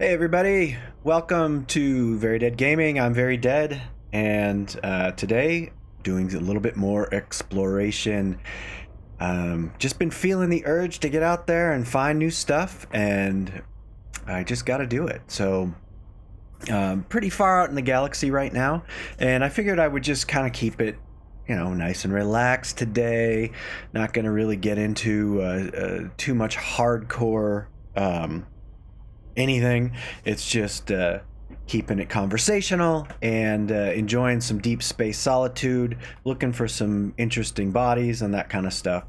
Hey everybody, welcome to Very Dead Gaming. I'm Very Dead, and today doing a little bit more exploration. Just been feeling the urge to get out there and find new stuff, and I just got to do it. So pretty far out in the galaxy right now, and I figured I would just kind of keep it, nice and relaxed today. Not going to really get into too much hardcore anything. It's just keeping it conversational and enjoying some deep space solitude, looking for some interesting bodies and that kind of stuff.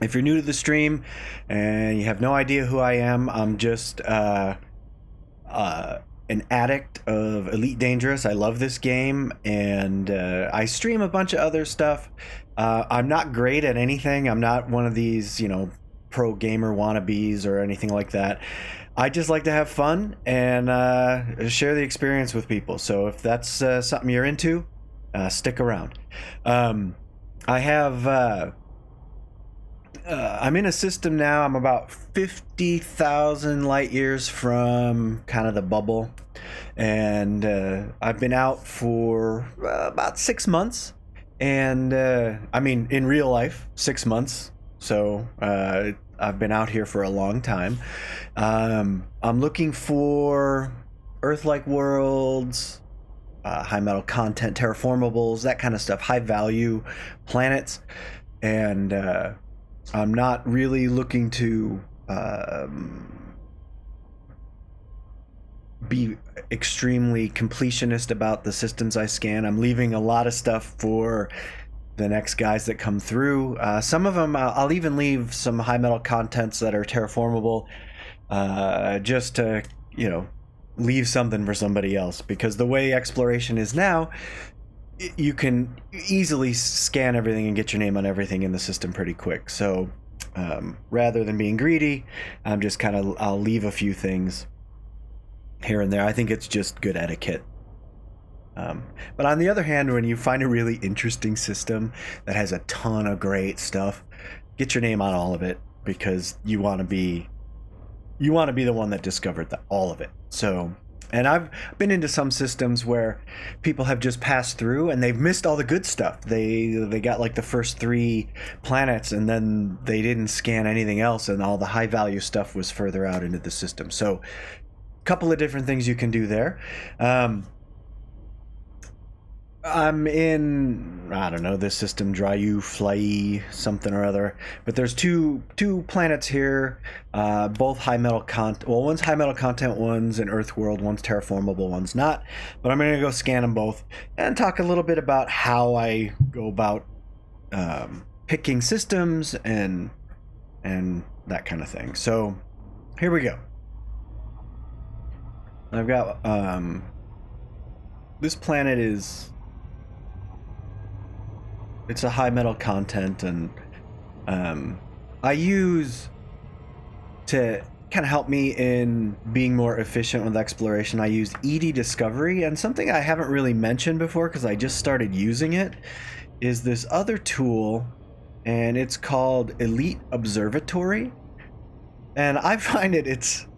If you're new to the stream and you have no idea who I am, I'm just an addict of Elite Dangerous. I love this game, and I stream a bunch of other stuff. I'm not great at anything. I'm not one of these, pro gamer wannabes or anything like that. I just like to have fun and share the experience with people. So if that's something you're into, stick around. I'm in a system now. I'm about 50,000 light years from kind of the bubble, and I've been out for about 6 months. And I mean, in real life, 6 months. So I've been out here for a long time. I'm looking for Earth-like worlds, high metal content, terraformables, that kind of stuff, high value planets. And I'm not really looking to be extremely completionist about the systems I scan. I'm leaving a lot of stuff for the next guys that come through. Some of them I'll even leave some high metal contents that are terraformable, just to leave something for somebody else, because the way exploration is now, you can easily scan everything and get your name on everything in the system pretty quick. So rather than being greedy, I'm just I'll leave a few things here and there. I think it's just good etiquette. But on the other hand, when you find a really interesting system that has a ton of great stuff, get your name on all of it, because you want to be the one that discovered all of it. So, and I've been into some systems where people have just passed through and they've missed all the good stuff. They got like the first 3 planets, and then they didn't scan anything else, and all the high value stuff was further out into the system. So a couple of different things you can do there. I'm in, I don't know, this system, Dryu, Fly, something or other. But there's two planets here, both high metal content. Well, one's high metal content, one's an Earth world, one's terraformable, one's not. But I'm going to go scan them both and talk a little bit about how I go about picking systems and that kind of thing. So here we go. I've got this planet it's a high metal content, and I use, to kind of help me in being more efficient with exploration, I use ED Discovery. And something I haven't really mentioned before, because I just started using it, is this other tool, and it's called Elite Observatory. And I find it's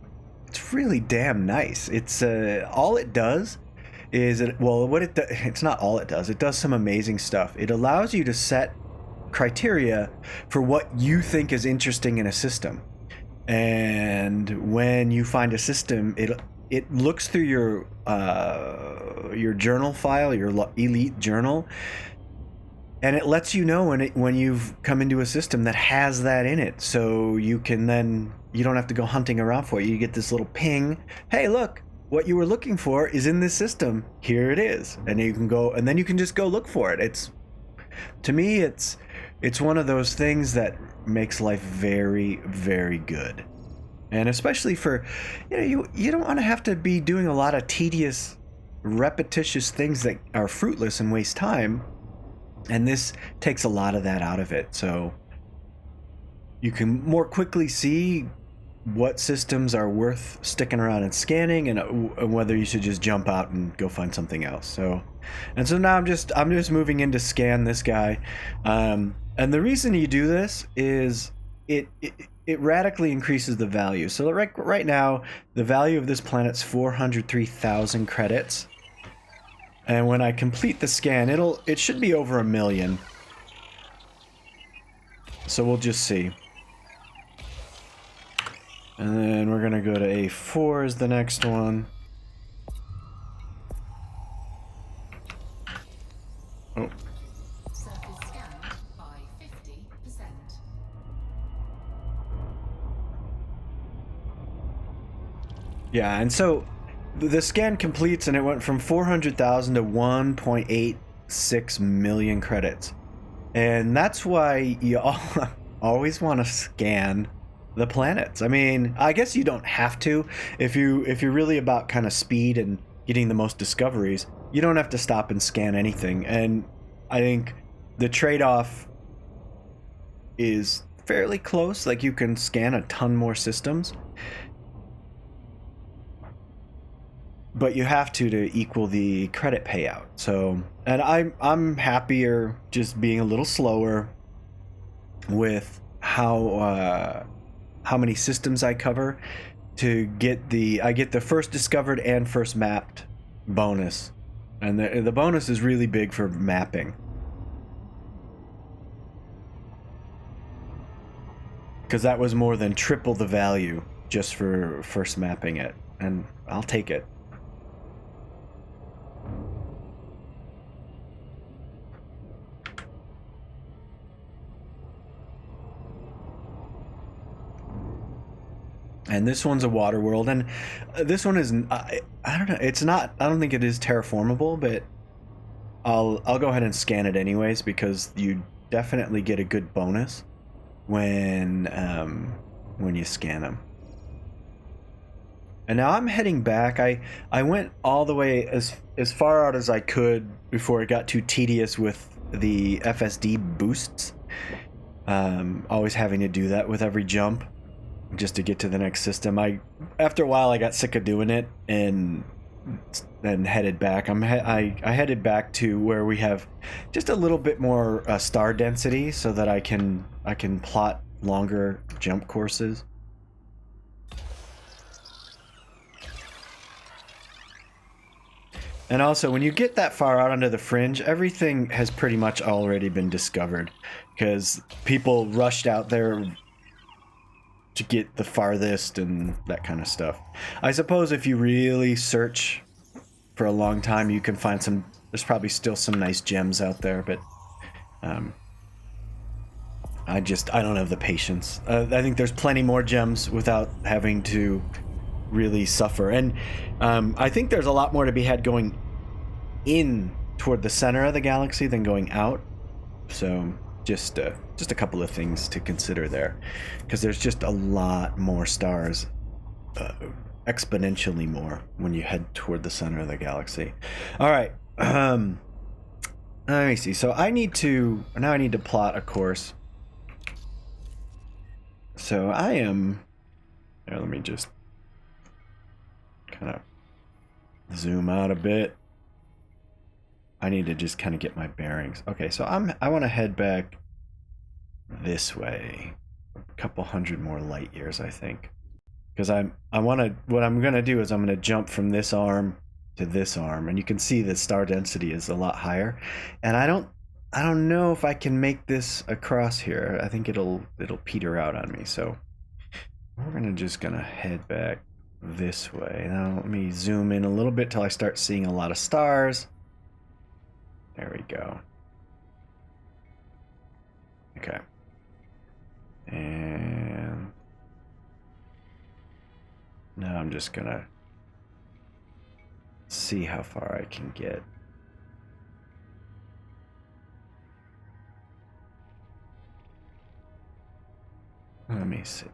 really damn nice. It's all it does is it's not all it does. It does some amazing stuff. It allows you to set criteria for what you think is interesting in a system. And when you find a system, it looks through your journal file, your Elite journal, and it lets you know when you've come into a system that has that in it. So you don't have to go hunting around for it. You get this little ping. Hey, look, what you were looking for is in this system. Here it is. And you can go, and then you can just go look for it. To me, it's one of those things that makes life very, very good. And especially for, you don't want to have to be doing a lot of tedious, repetitious things that are fruitless and waste time. And this takes a lot of that out of it. So you can more quickly see what systems are worth sticking around and scanning, and whether you should just jump out and go find something else. So now I'm just moving in to scan this guy. And the reason you do this is it radically increases the value. So right now, the value of this planet's 403,000 credits. And when I complete the scan, it should be over 1 million. So we'll just see. And then we're gonna go to A4 as the next one. Oh. Surface scan by 50%. Yeah, and so the scan completes and it went from 400,000 to 1.86 million credits. And that's why you always want to scan the planets. I mean, I guess you don't have to. If you're really about kind of speed and getting the most discoveries, you don't have to stop and scan anything. And I think the trade-off is fairly close. Like, you can scan a ton more systems, but you have to equal the credit payout. So, and I'm happier just being a little slower with how many systems I cover to get I get the first discovered and first mapped bonus, and the bonus is really big for mapping, because that was more than triple the value just for first mapping it, and I'll take it. And this one's a water world, and this one is I don't know. It's not. I don't think it is terraformable, but I'll go ahead and scan it anyways, because you definitely get a good bonus when you scan them. And now I'm heading back. I went all the way as far out as I could before it got too tedious with the FSD boosts. Always having to do that with every jump, just to get to the next system. After a while I got sick of doing it and then headed back. I headed back to where we have just a little bit more star density, so that I can plot longer jump courses. And also, when you get that far out onto the fringe, everything has pretty much already been discovered, because people rushed out there to get the farthest and that kind of stuff. I suppose if you really search for a long time, you can find there's probably still some nice gems out there, but I don't have the patience. I think there's plenty more gems without having to really suffer. And I think there's a lot more to be had going in toward the center of the galaxy than going out. So just a couple of things to consider there, because there's just a lot more stars, exponentially more, when you head toward the center of the galaxy. All right, let me see. So I need to plot a course. So I am here, let me just kind of zoom out a bit. I need to just kind of get my bearings. Okay, so I want to head back this way, a couple hundred more light years, I think, because what I'm gonna do is I'm gonna jump from this arm to this arm, and you can see the star density is a lot higher, and I don't know if I can make this across here. I think it'll peter out on me, so we're just gonna head back this way. Now let me zoom in a little bit till I start seeing a lot of stars. There we go. Okay. And now I'm just gonna see how far I can get. Let me see.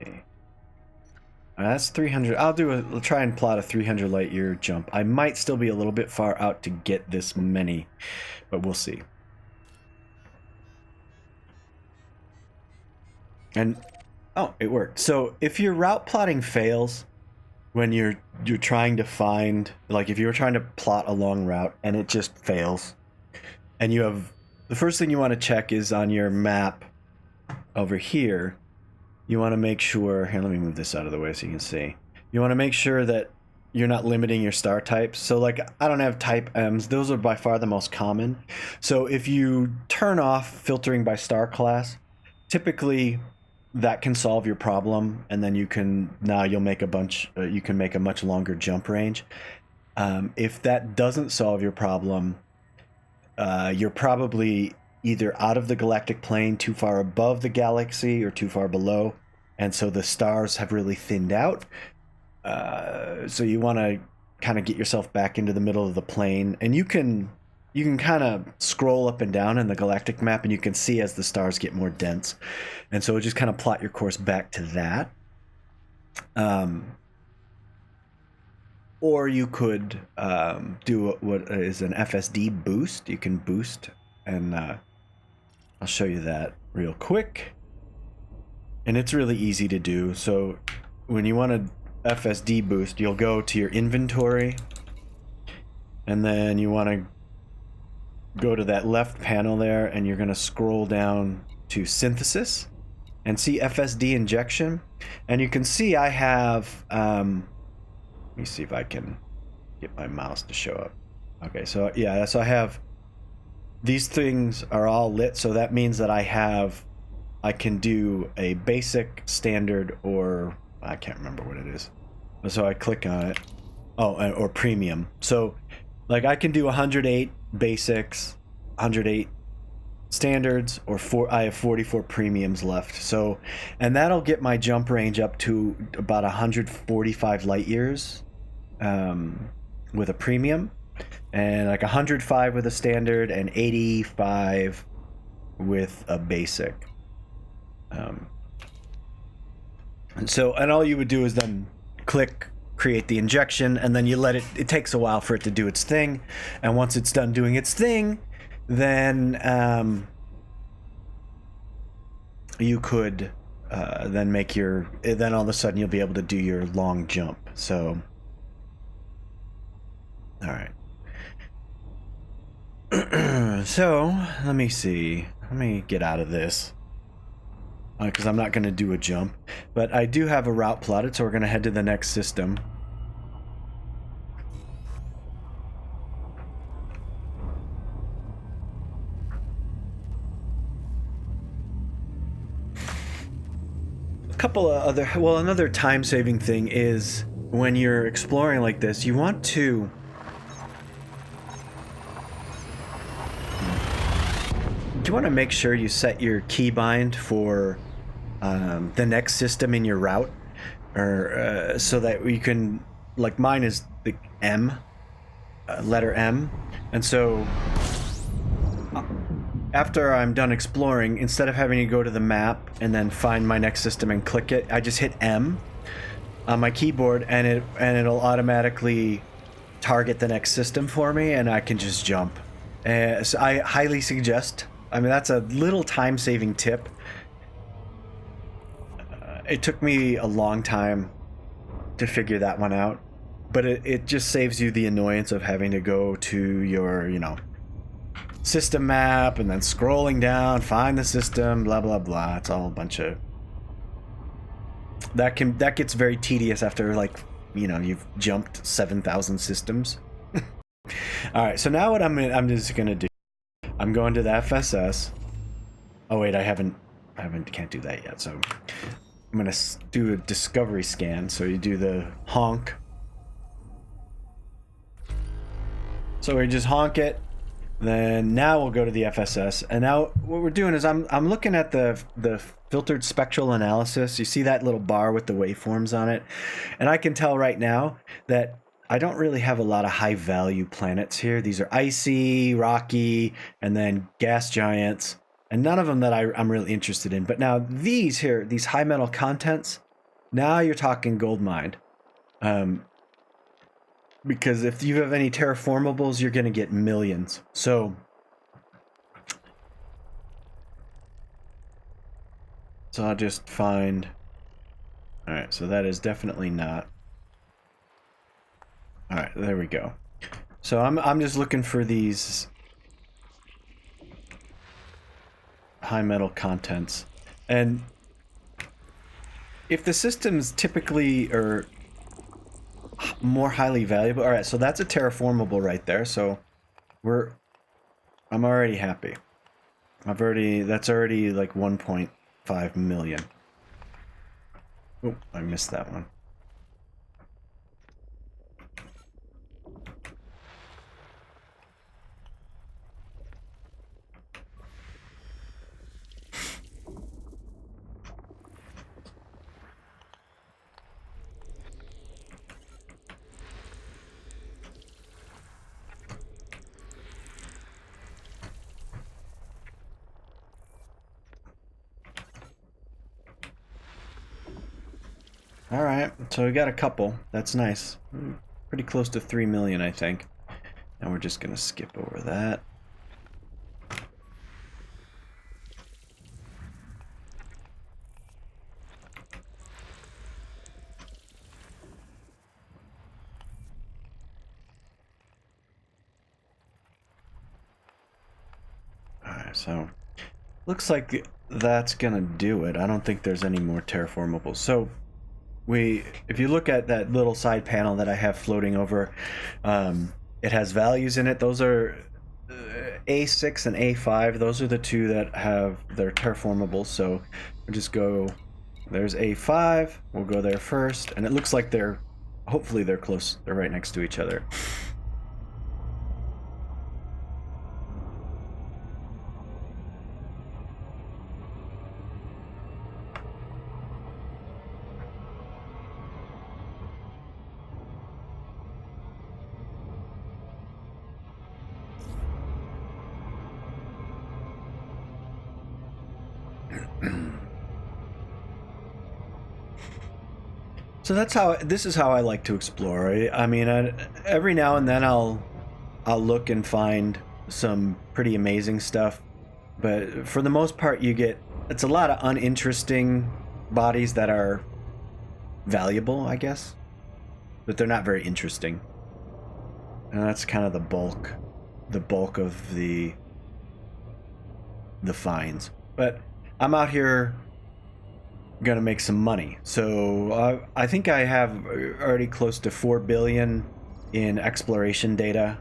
That's 300. I'll try and plot a 300 light year jump. I might still be a little bit far out to get this many, but we'll see. And oh, it worked. So if your route plotting fails when you're trying to find, like if you were trying to plot a long route and it just fails, and the first thing you want to check is on your map over here, you want to make sure, here, let me move this out of the way so you can see. You want to make sure that you're not limiting your star types. So like, I don't have type M's. Those are by far the most common. So if you turn off filtering by star class, typically that can solve your problem. And then you'll make you can make a much longer jump range. If that doesn't solve your problem, you're probably either out of the galactic plane, too far above the galaxy, or too far below. And so the stars have really thinned out. So you want to kind of get yourself back into the middle of the plane, and you can kind of scroll up and down in the galactic map, and you can see as the stars get more dense, and so just kind of plot your course back to that. Or you could do what is an FSD boost. You can boost, and I'll show you that real quick, and it's really easy to do. So when you want to FSD boost, you'll go to your inventory, and then you want to go to that left panel there, and you're going to scroll down to synthesis and see FSD injection, and you can see I have let me see if I can get my mouse to show up. Okay, so yeah, so I have these things are all lit, so that means that I can do a basic, standard, or I can't remember what it is. So I click on it. Oh, or premium. So like I can do 108 basics, 108 standards, or I have 44 premiums left. So, and that'll get my jump range up to about 145 light years with a premium, and like 105 with a standard, and 85 with a basic. And all you would do is then click create the injection, and then you let it takes a while for it to do its thing, and once it's done doing its thing, then you could then all of a sudden you'll be able to do your long jump. So all right. So let me see, let me get out of this, because I'm not going to do a jump, but I do have a route plotted, so we're going to head to the next system. A couple of another time-saving thing is when you're exploring like this, you want to make sure you set your keybind for the next system in your route, or so that you can, like mine is the M, letter M, and so after I'm done exploring, instead of having to go to the map and then find my next system and click it, I just hit M on my keyboard, and it'll automatically target the next system for me, and I can just jump. So I highly suggest. I mean, that's a little time-saving tip. It took me a long time to figure that one out, but it just saves you the annoyance of having to go to your, system map and then scrolling down, find the system, blah, blah, blah. It's all a bunch of... That gets very tedious after, you've jumped 7,000 systems. All right, so now what I'm just going to do, I'm going to the FSS. Oh, wait, can't do that yet, so... I'm going to do a discovery scan. So you do the honk. So we just honk it. Then now we'll go to the FSS. And now what we're doing is I'm looking at the filtered spectral analysis. You see that little bar with the waveforms on it? And I can tell right now that I don't really have a lot of high value planets here. These are icy, rocky, and then gas giants. And none of them that I'm really interested in. But now these here, these high metal contents, now you're talking gold mine. Because if you have any terraformables, you're going to get millions. So I'll just find... All right, so that is definitely not... All right, there we go. So I'm just looking for these... high metal contents, and if the systems typically are more highly valuable, all right, so that's a terraformable right there. So I'm already happy. That's already like 1.5 million. Oh, I missed that one. All right, so we got a couple. That's nice. Pretty close to 3 million, I think. And we're just gonna skip over that. All right, so looks like that's gonna do it. I don't think there's any more terraformables. So if you look at that little side panel that I have floating over, it has values in it. Those are A6 and A5. Those are the two that have their terraformables. So we'll just go. There's A5. We'll go there first, and it looks like hopefully they're close. They're right next to each other. So this is how I like to explore. I mean, every now and then I'll look and find some pretty amazing stuff, but for the most part it's a lot of uninteresting bodies that are valuable, I guess, but they're not very interesting. And that's kind of the bulk of the finds. But I'm out here gonna make some money. So I think I have already close to 4 billion in exploration data,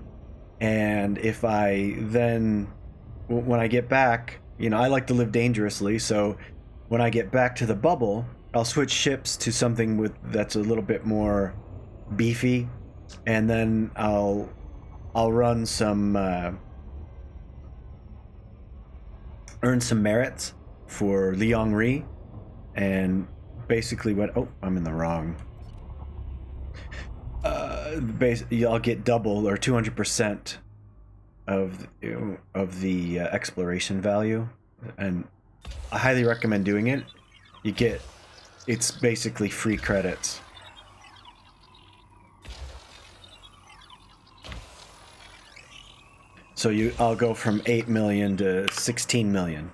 and if I then when I get back, I like to live dangerously, so when I get back to the bubble, I'll switch ships to something that's a little bit more beefy, and then I'll run some earn some merits for Liang Ri. And basically I'm in the wrong. I'll get double or 200% of the exploration value, and I highly recommend doing it. It's basically free credits. So I'll go from 8 million to 16 million,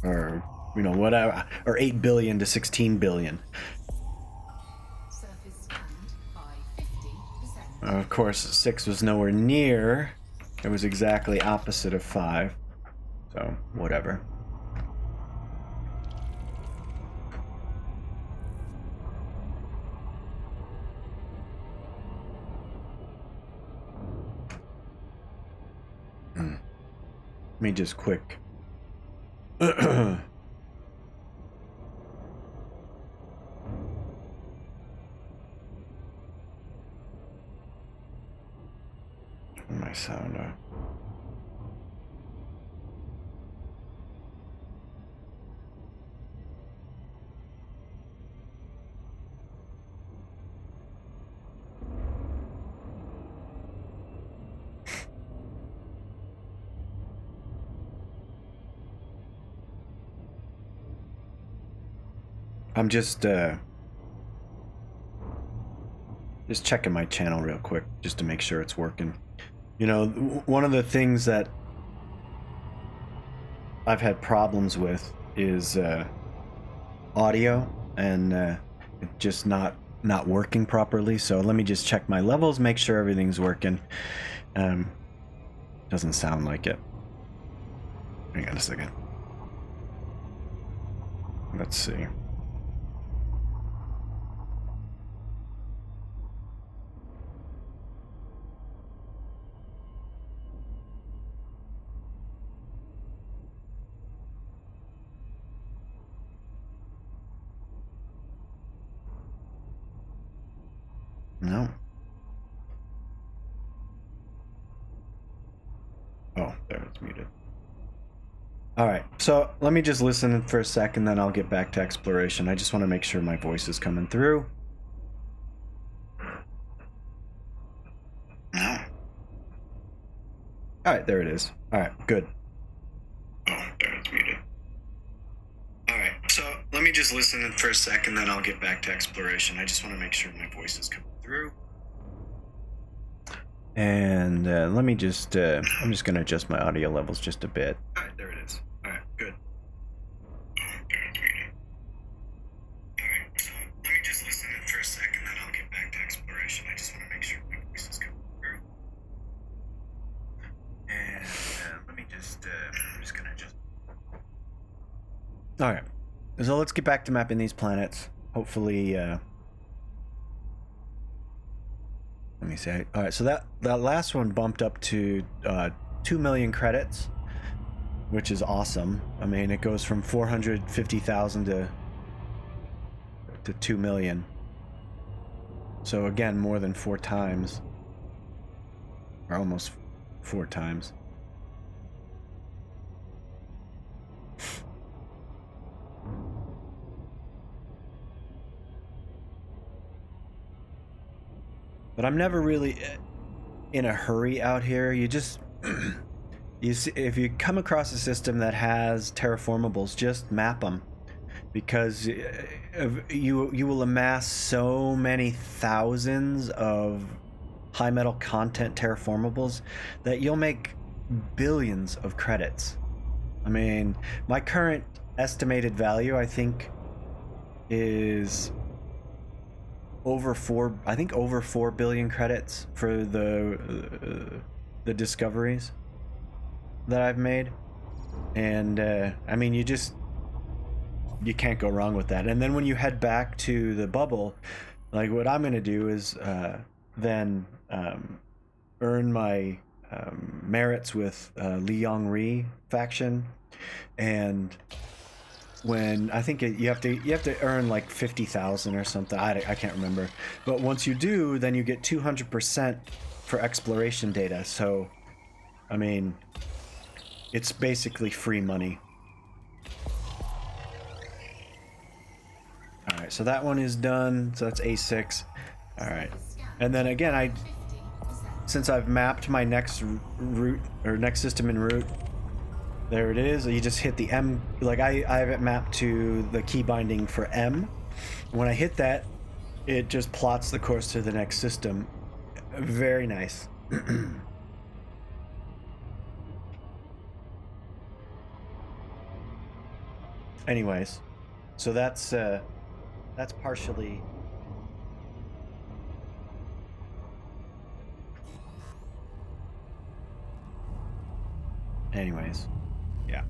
or whatever, or 8 billion to 16 billion. Surface scanned by 50%. Of course, 6 was nowhere near. It was exactly opposite of 5. So, whatever. Let me just quick. My sound. I'm just checking my channel real quick just to make sure it's working. One of the things that I've had problems with is audio, and it just not working properly. So let me just check my levels, make sure everything's working. Doesn't sound like it. Hang on a second. Let's see. No. Oh, there, it's muted. All right, so let me just listen for a second, then I'll get back to exploration. I just want to make sure my voice is coming through. No. All right, there it is. All right, good. Oh, there, it's muted. All right, so let me just listen for a second, then I'll get back to exploration. I just want to make sure my voice is coming through. And let me just, I'm just going to adjust my audio levels just a bit. All right, there it is. All right, good. Let me just listen in for a second, then I'll get back to exploration. I just want to make sure my voice is coming through. And let me just, I'm just going to adjust. All right, so let's get back to mapping these planets. Hopefully, let me see. All right, so that last one bumped up to 2 million credits, which is awesome. I mean, it goes from 450,000 to 2 million. So again, more than 4 times, or almost 4 times. But I'm never really in a hurry out here. You just you see, if you come across a system that has terraformables, just map them, because you will amass so many thousands of high metal content terraformables that you'll make billions of credits. I mean, my current estimated value, I think, is over 4 billion credits for the discoveries that I've made. And I mean, you can't go wrong with that. And then when you head back to the bubble, like, what I'm gonna do is then earn my merits with Li Yongri faction, and when I think you have to earn like 50,000 or something. I can't remember. But once you do, then you get 200% for exploration data. So, I mean, it's basically free money. All right, so that one is done. So that's A6. All right, and then again, since I've mapped my next route or next system en route. There it is. You just hit the M, like I have it mapped to the key binding for M. When I hit that, it just plots the course to the next system. Very nice. Anyways, so that's partially. Anyways. Yeah.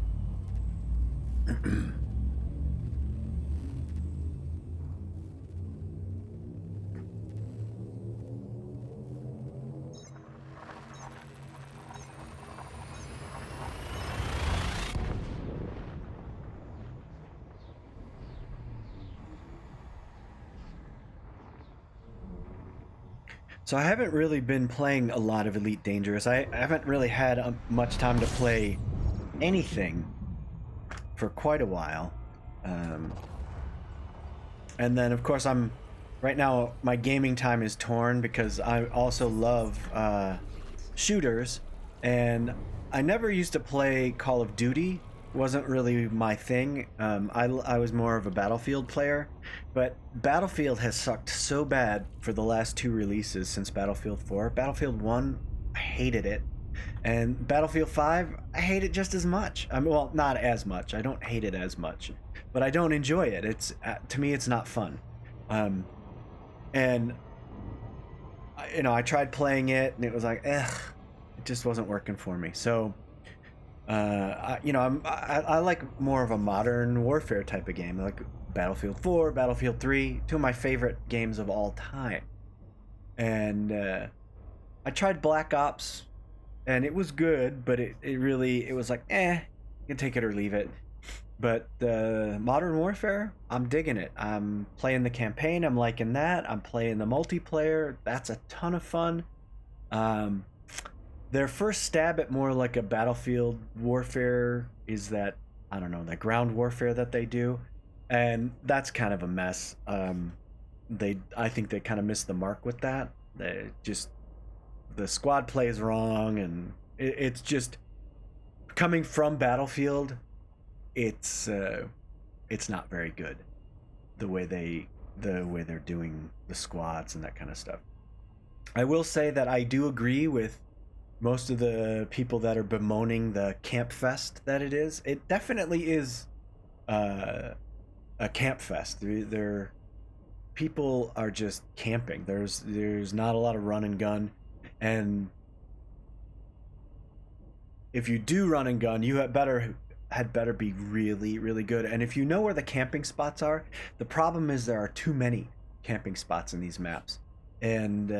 So I haven't really been playing a lot of Elite Dangerous. I haven't really had much time to play anything for quite a while. And then, of course, right now, my gaming time is torn because I also love shooters, and I never used to play Call of Duty. Wasn't really my thing. I was more of a Battlefield player, but Battlefield has sucked so bad for the last 2 releases since Battlefield 4. Battlefield 1, I hated it, and Battlefield 5, I hate it just as much. I mean, well, not as much. I don't hate it as much, but I don't enjoy it. It's to me, it's not fun. And I tried playing it, and it was like, it just wasn't working for me. So. I like more of a modern warfare type of game, like Battlefield 4, Battlefield 3, 2 of my favorite games of all time. And I tried Black Ops, and it was good, but it was like, you can take it or leave it. But the Modern Warfare, I'm digging it. I'm playing the campaign. I'm liking that. I'm playing the multiplayer. That's a ton of fun. Um, their first stab at more like a battlefield warfare is that, I don't know, the ground warfare that they do, and that's kind of a mess. I think they kind of missed the mark with that. They just the squad play is wrong, and it's just coming from Battlefield. It's not very good the way they're doing the squads and that kind of stuff. I will say that I do agree with most of the people that are bemoaning the camp fest that it is. It definitely is a camp fest. There people are just camping. There's not a lot of run and gun, and if you do run and gun, you had better be really, really good. And if you know where the camping spots are, the problem is there are too many camping spots in these maps, and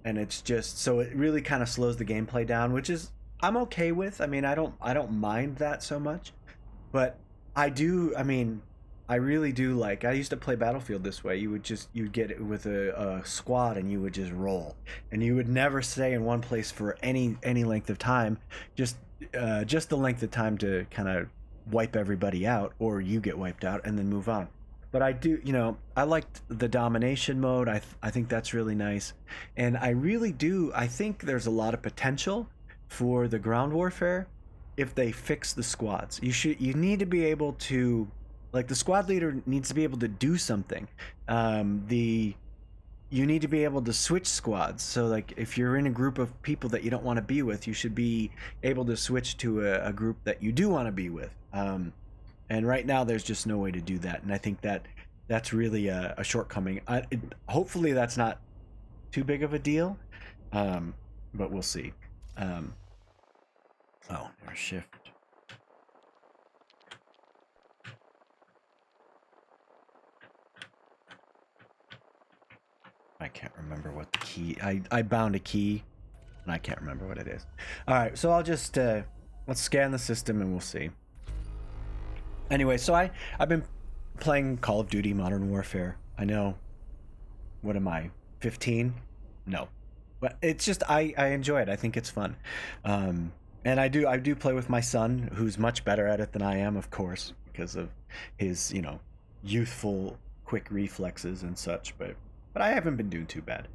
it's just so it really kind of slows the gameplay down, which is I'm okay with. I mean, I don't mind that so much, but I do. I mean, I really do like. I used to play Battlefield this way. You'd get it with a squad and you would just roll, and you would never stay in one place for any length of time. Just the length of time to kind of wipe everybody out, or you get wiped out and then move on. But I do, I liked the domination mode. I think that's really nice, and I really do. I think there's a lot of potential for the ground warfare if they fix the squads. You need to be able to, like, the squad leader needs to be able to do something. You need to be able to switch squads. So, like, if you're in a group of people that you don't want to be with, you should be able to switch to a group that you do want to be with. And right now, there's just no way to do that. And I think that's really a shortcoming. Hopefully, that's not too big of a deal, but we'll see. There's shift. I can't remember what the key. I bound a key, and I can't remember what it is. All right, so I'll just let's scan the system and we'll see. Anyway, so I've been playing Call of Duty Modern Warfare. I know. What am I? 15? No, but it's just I enjoy it. I think it's fun, and I do play with my son, who's much better at it than I am, of course, because of his youthful quick reflexes and such, but I haven't been doing too bad.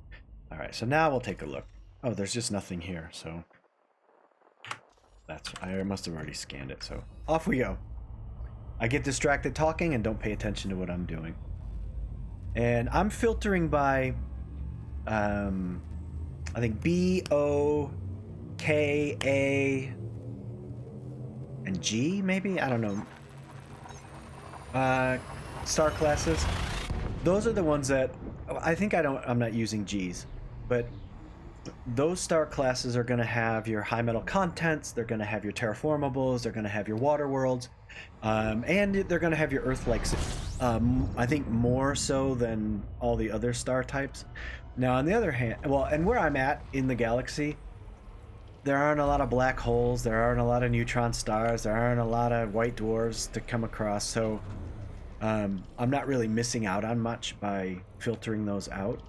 All right, so now we'll take a look. Oh, there's just nothing here, so I must have already scanned it, so off we go. I get distracted talking and don't pay attention to what I'm doing. And I'm filtering by, I think B, O, K, A, and G, maybe? I don't know. Star classes. Those are the ones that I think I'm not using G's, but those star classes are going to have your high metal contents, they're going to have your terraformables, they're going to have your water worlds, and they're going to have your earth likes. I think more so than all the other star types. Now, on the other hand, and where I'm at in the galaxy, there aren't a lot of black holes, there aren't a lot of neutron stars, there aren't a lot of white dwarfs to come across, so I'm not really missing out on much by filtering those out.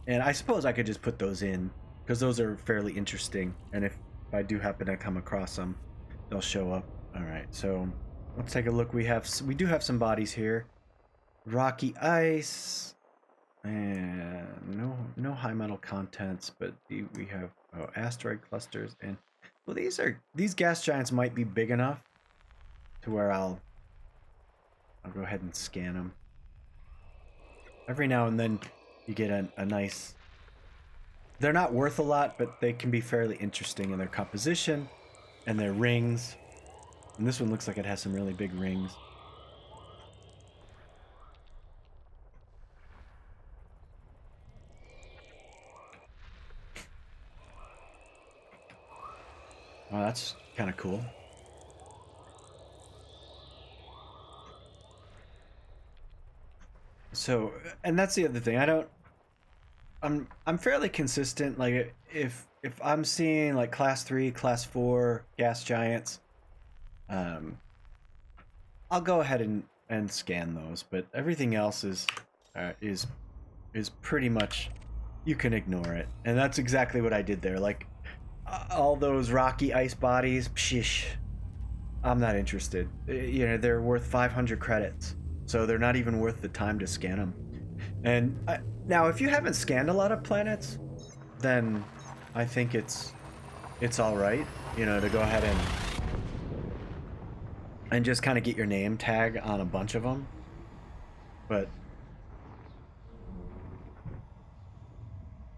And I suppose I could just put those in, because those are fairly interesting, and if I do happen to come across them, they'll show up. Alright, so let's take a look. We do have some bodies here. Rocky ice, and no high metal contents, but we have asteroid clusters, and well, these gas giants might be big enough to where I'll go ahead and scan them. Every now and then you get a nice... They're not worth a lot, but they can be fairly interesting in their composition and their rings. And this one looks like it has some really big rings. Oh, that's kind of cool. So, and that's the other thing. I'm fairly consistent. Like if I'm seeing like class 3, class 4 gas giants, um, I'll go ahead and scan those. But everything else is pretty much, you can ignore it, and that's exactly what I did there. Like all those rocky ice bodies, pshish, I'm not interested. You know, they're worth 500 credits, so they're not even worth the time to scan them. And now, if you haven't scanned a lot of planets, then I think it's all right, you know, to go ahead and just kind of get your name tag on a bunch of them. But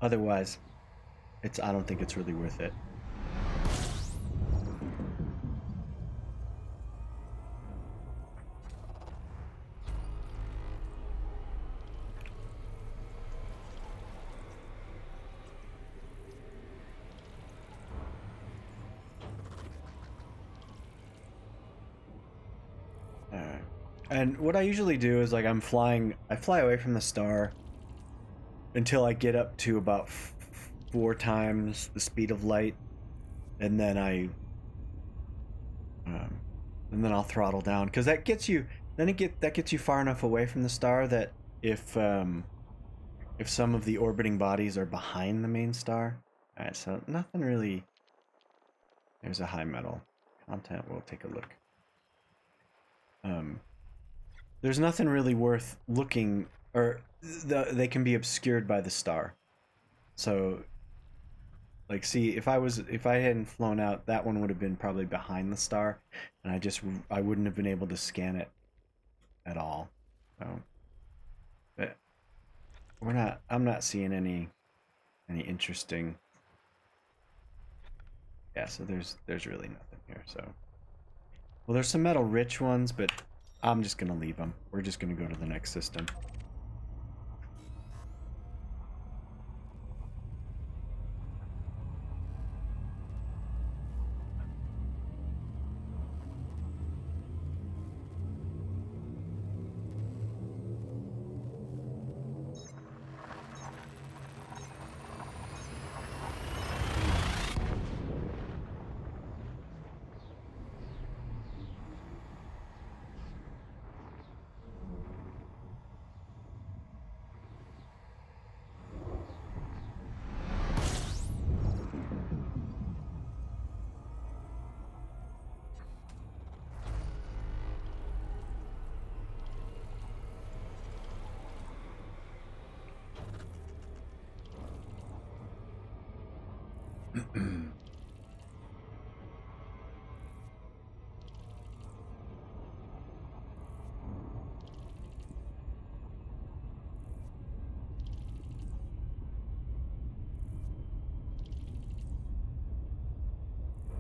otherwise, I don't think it's really worth it. Alright. And what I usually do is, like, I fly away from the star until I get up to about 4 times the speed of light, and then and then I'll throttle down, because that gets you, that gets you far enough away from the star that if some of the orbiting bodies are behind the main star. Alright, so nothing really. There's a high metal content. We'll take a look. There's nothing really worth looking, or they can be obscured by the star. So, like, see, if I hadn't flown out, that one would have been probably behind the star, and I wouldn't have been able to scan it at all. So, but I'm not seeing any interesting. Yeah, so there's really nothing here. So, well, there's some metal rich ones, but I'm just gonna leave them. We're just gonna go to the next system.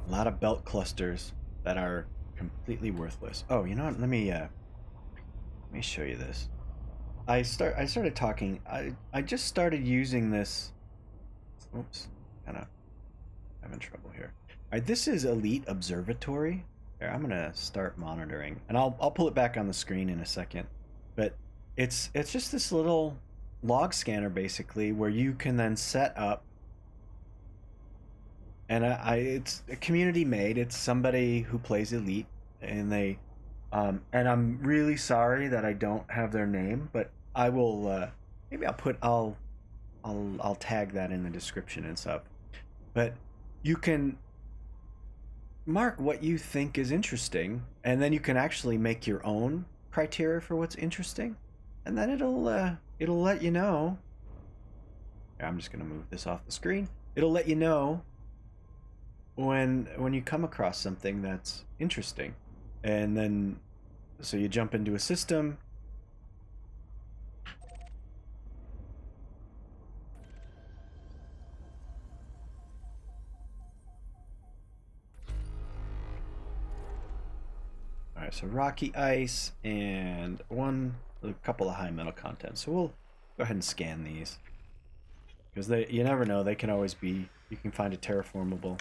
A lot of belt clusters that are completely worthless. Oh, you know what? Let me show you this. I started talking. I just started using this. Oops, kind of having trouble here. All right, this is Elite Observatory. Here, I'm gonna start monitoring, and I'll pull it back on the screen in a second. But it's just this little log scanner, basically, where you can then set up. And it's a community made. It's somebody who plays Elite, and and I'm really sorry that I don't have their name, but I will. Maybe I'll tag that in the description and stuff. But you can mark what you think is interesting, and then you can actually make your own criteria for what's interesting, and then it'll let you know. I'm just gonna move this off the screen. It'll let you know when you come across something that's interesting, and then so you jump into a system. All right, so rocky ice and a couple of high metal content. So we'll go ahead and scan these, because you never know, they can always be, you can find a terraformable.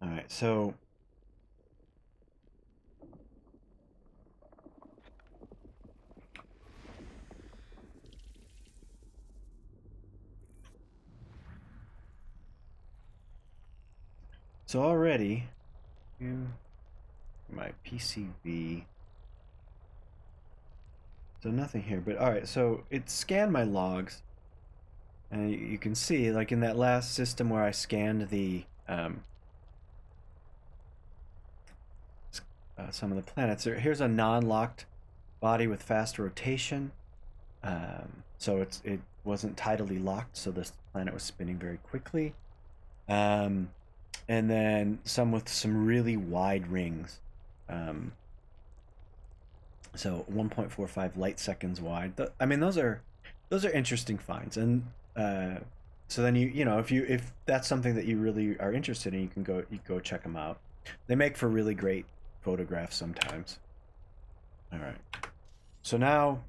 All right, so So already, my PCV. So nothing here, but all right. So it scanned my logs, and you can see, like in that last system where I scanned the some of the planets. Here's a non-locked body with fast rotation. So it wasn't tidally locked, so this planet was spinning very quickly. And then some with some really wide rings. So 1.45 light seconds wide. I mean, those are interesting finds, and so then you know if that's something that you really are interested in, you can go check them out. They make for really great photographs sometimes. All right, so now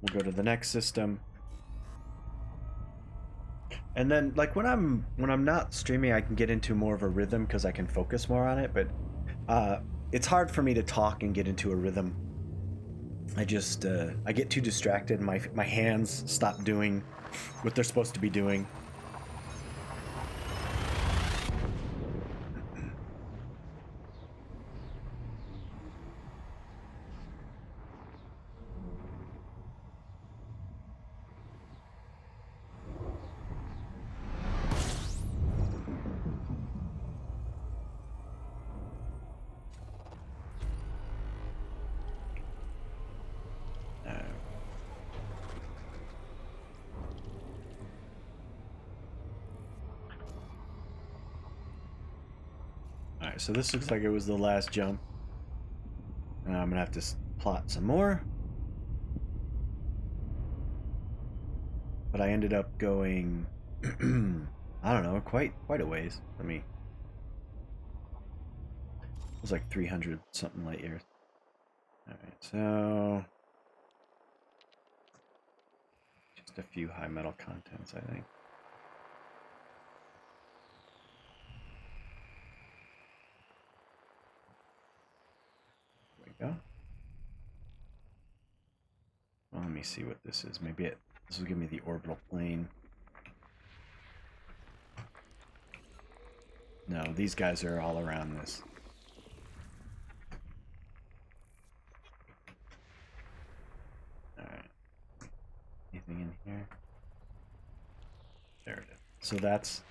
we'll go to the next system, and then like when I'm not streaming, I can get into more of a rhythm because I can focus more on it. But it's hard for me to talk and get into a rhythm. I just I get too distracted. My hands stop doing what they're supposed to be doing. Alright, so this looks like it was the last jump. And I'm gonna have to plot some more. But I ended up going, I don't know, quite a ways. It was like 300 something light years. Alright, so just a few high metal contents, I think. Go. Well, let me see what this is. Maybe this will give me the orbital plane. No, these guys are all around this. Alright. Anything in here? There it is. So that's...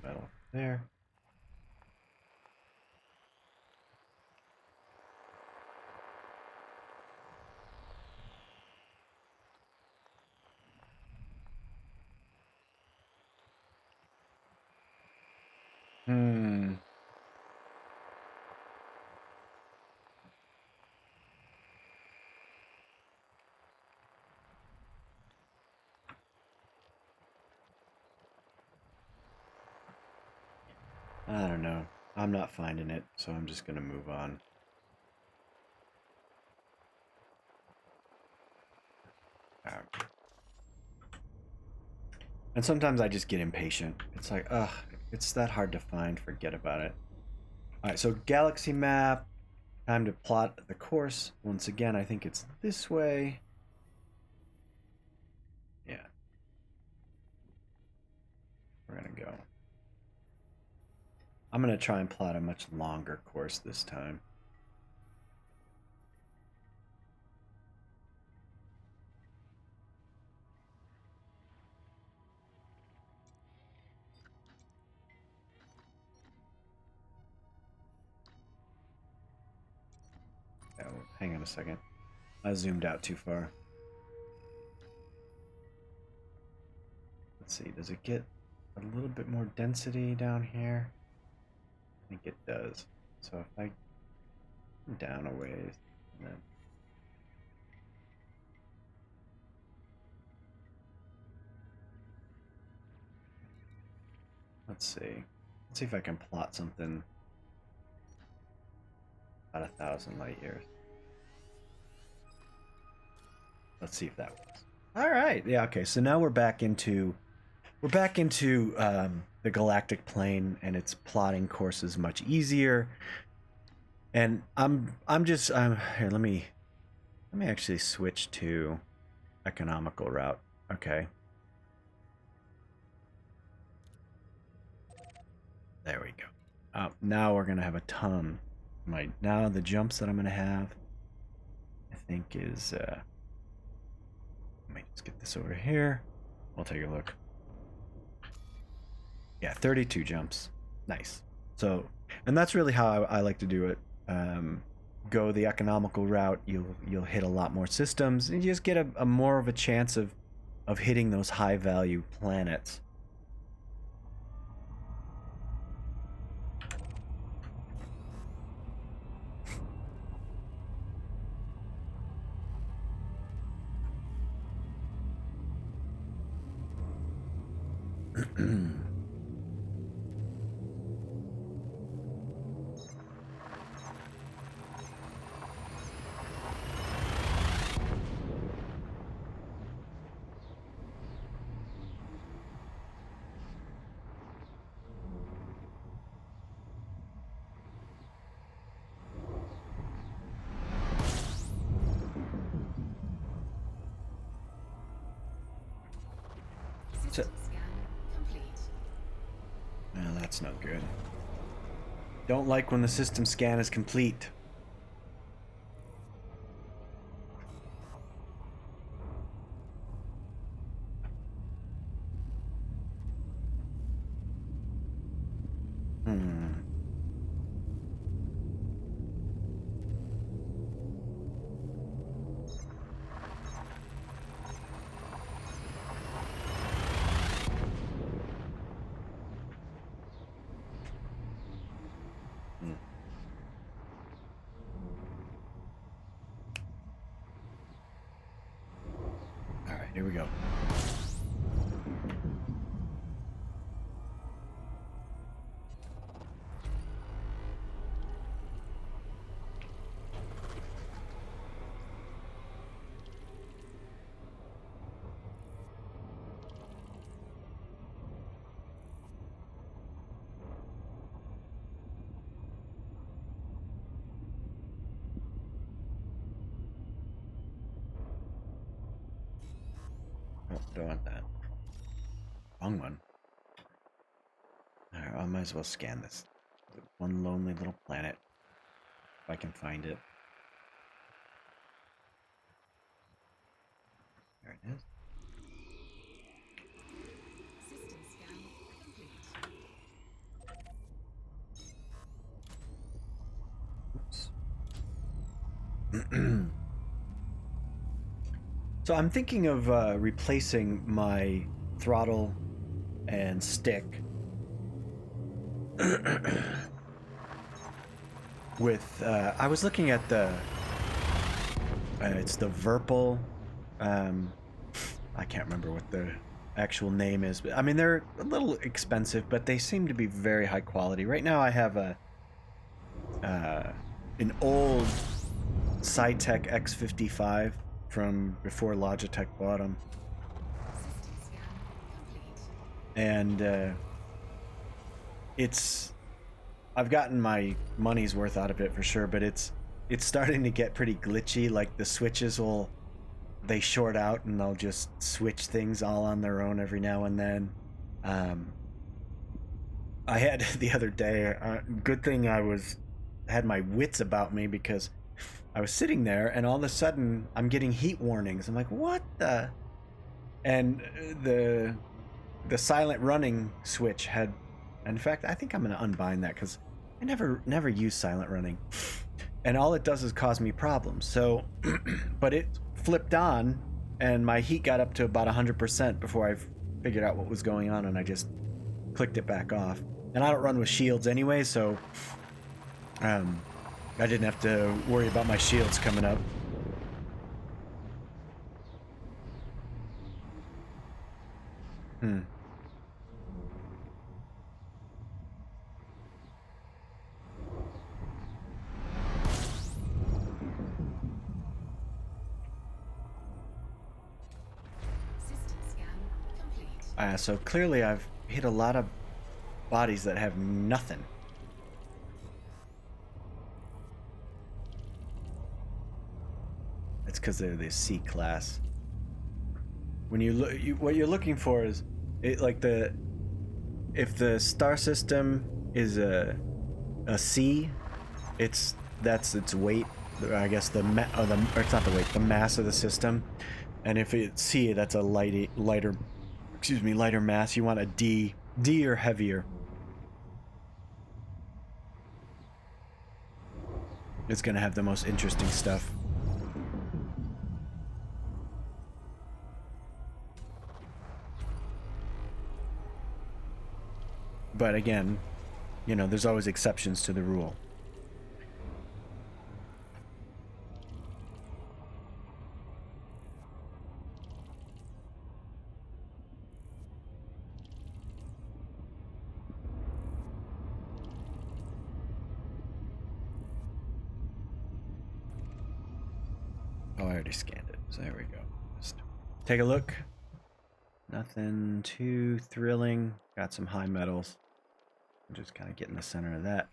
my metal there. I don't know. I'm not finding it, so I'm just gonna move on. And sometimes I just get impatient. It's like, ugh, it's that hard to find. Forget about it. Alright, so galaxy map. Time to plot the course. Once again, I think it's this way. Yeah. We're gonna go. I'm gonna try and plot a much longer course this time. Oh, hang on a second. I zoomed out too far. Let's see, does it get a little bit more density down here? I think it does. So if I come down a ways, and then let's see. Let's see if I can plot something about 1,000 light years. Let's see if that works. All right. Yeah. Okay. So now we're back into the galactic plane, and its plotting course is much easier. And I'm just here. Let me actually switch to economical route. Okay. There we go. Now we're gonna have a ton. Now the jumps that I'm gonna have, I think is. Let me just get this over here. We'll take a look. Yeah, 32 jumps. Nice. So, and that's really how I like to do it. Go the economical route. You'll hit a lot more systems, and you just get a more of a chance of hitting those high value planets. System scan complete. Well, that's no good. Don't like when the system scan is complete. All right, here we go. Oh, don't want that. Wrong one. All right, I might as well scan this one lonely little planet if I can find it. There it is. System scan complete. Oops. So I'm thinking of replacing my throttle and stick with. I was looking at the. It's the Verpal. I can't remember what the actual name is, but I mean they're a little expensive, but they seem to be very high quality. Right now I have an old Cytec X55 from before Logitech bought them, System scan complete. and I've gotten my money's worth out of it for sure, but it's starting to get pretty glitchy. Like the switches they short out and they'll just switch things all on their own every now and then. I had the other day, good thing I had my wits about me, because I was sitting there and all of a sudden I'm getting heat warnings. I'm like, what the? And the silent running switch had, in fact, I think I'm gonna unbind that because I never use silent running, and all it does is cause me problems. So, but it flipped on and my heat got up to about 100% before I figured out what was going on, and I just clicked it back off. And I don't run with shields anyway, so I didn't have to worry about my shields coming up. System scan complete. So clearly I've hit a lot of bodies that have nothing. it's because they're the C class. When you look, what you're looking for is it like if the star system is a C, that's its weight. I guess or it's not the weight, the mass of the system. And if it's C, that's a lighter mass. You want a D or heavier. It's gonna have the most interesting stuff. But again, you know, there's always exceptions to the rule. Oh, I already scanned it, so there we go. Just take a look. Nothing too thrilling. Got some high metals. I'm just kind of getting the center of that.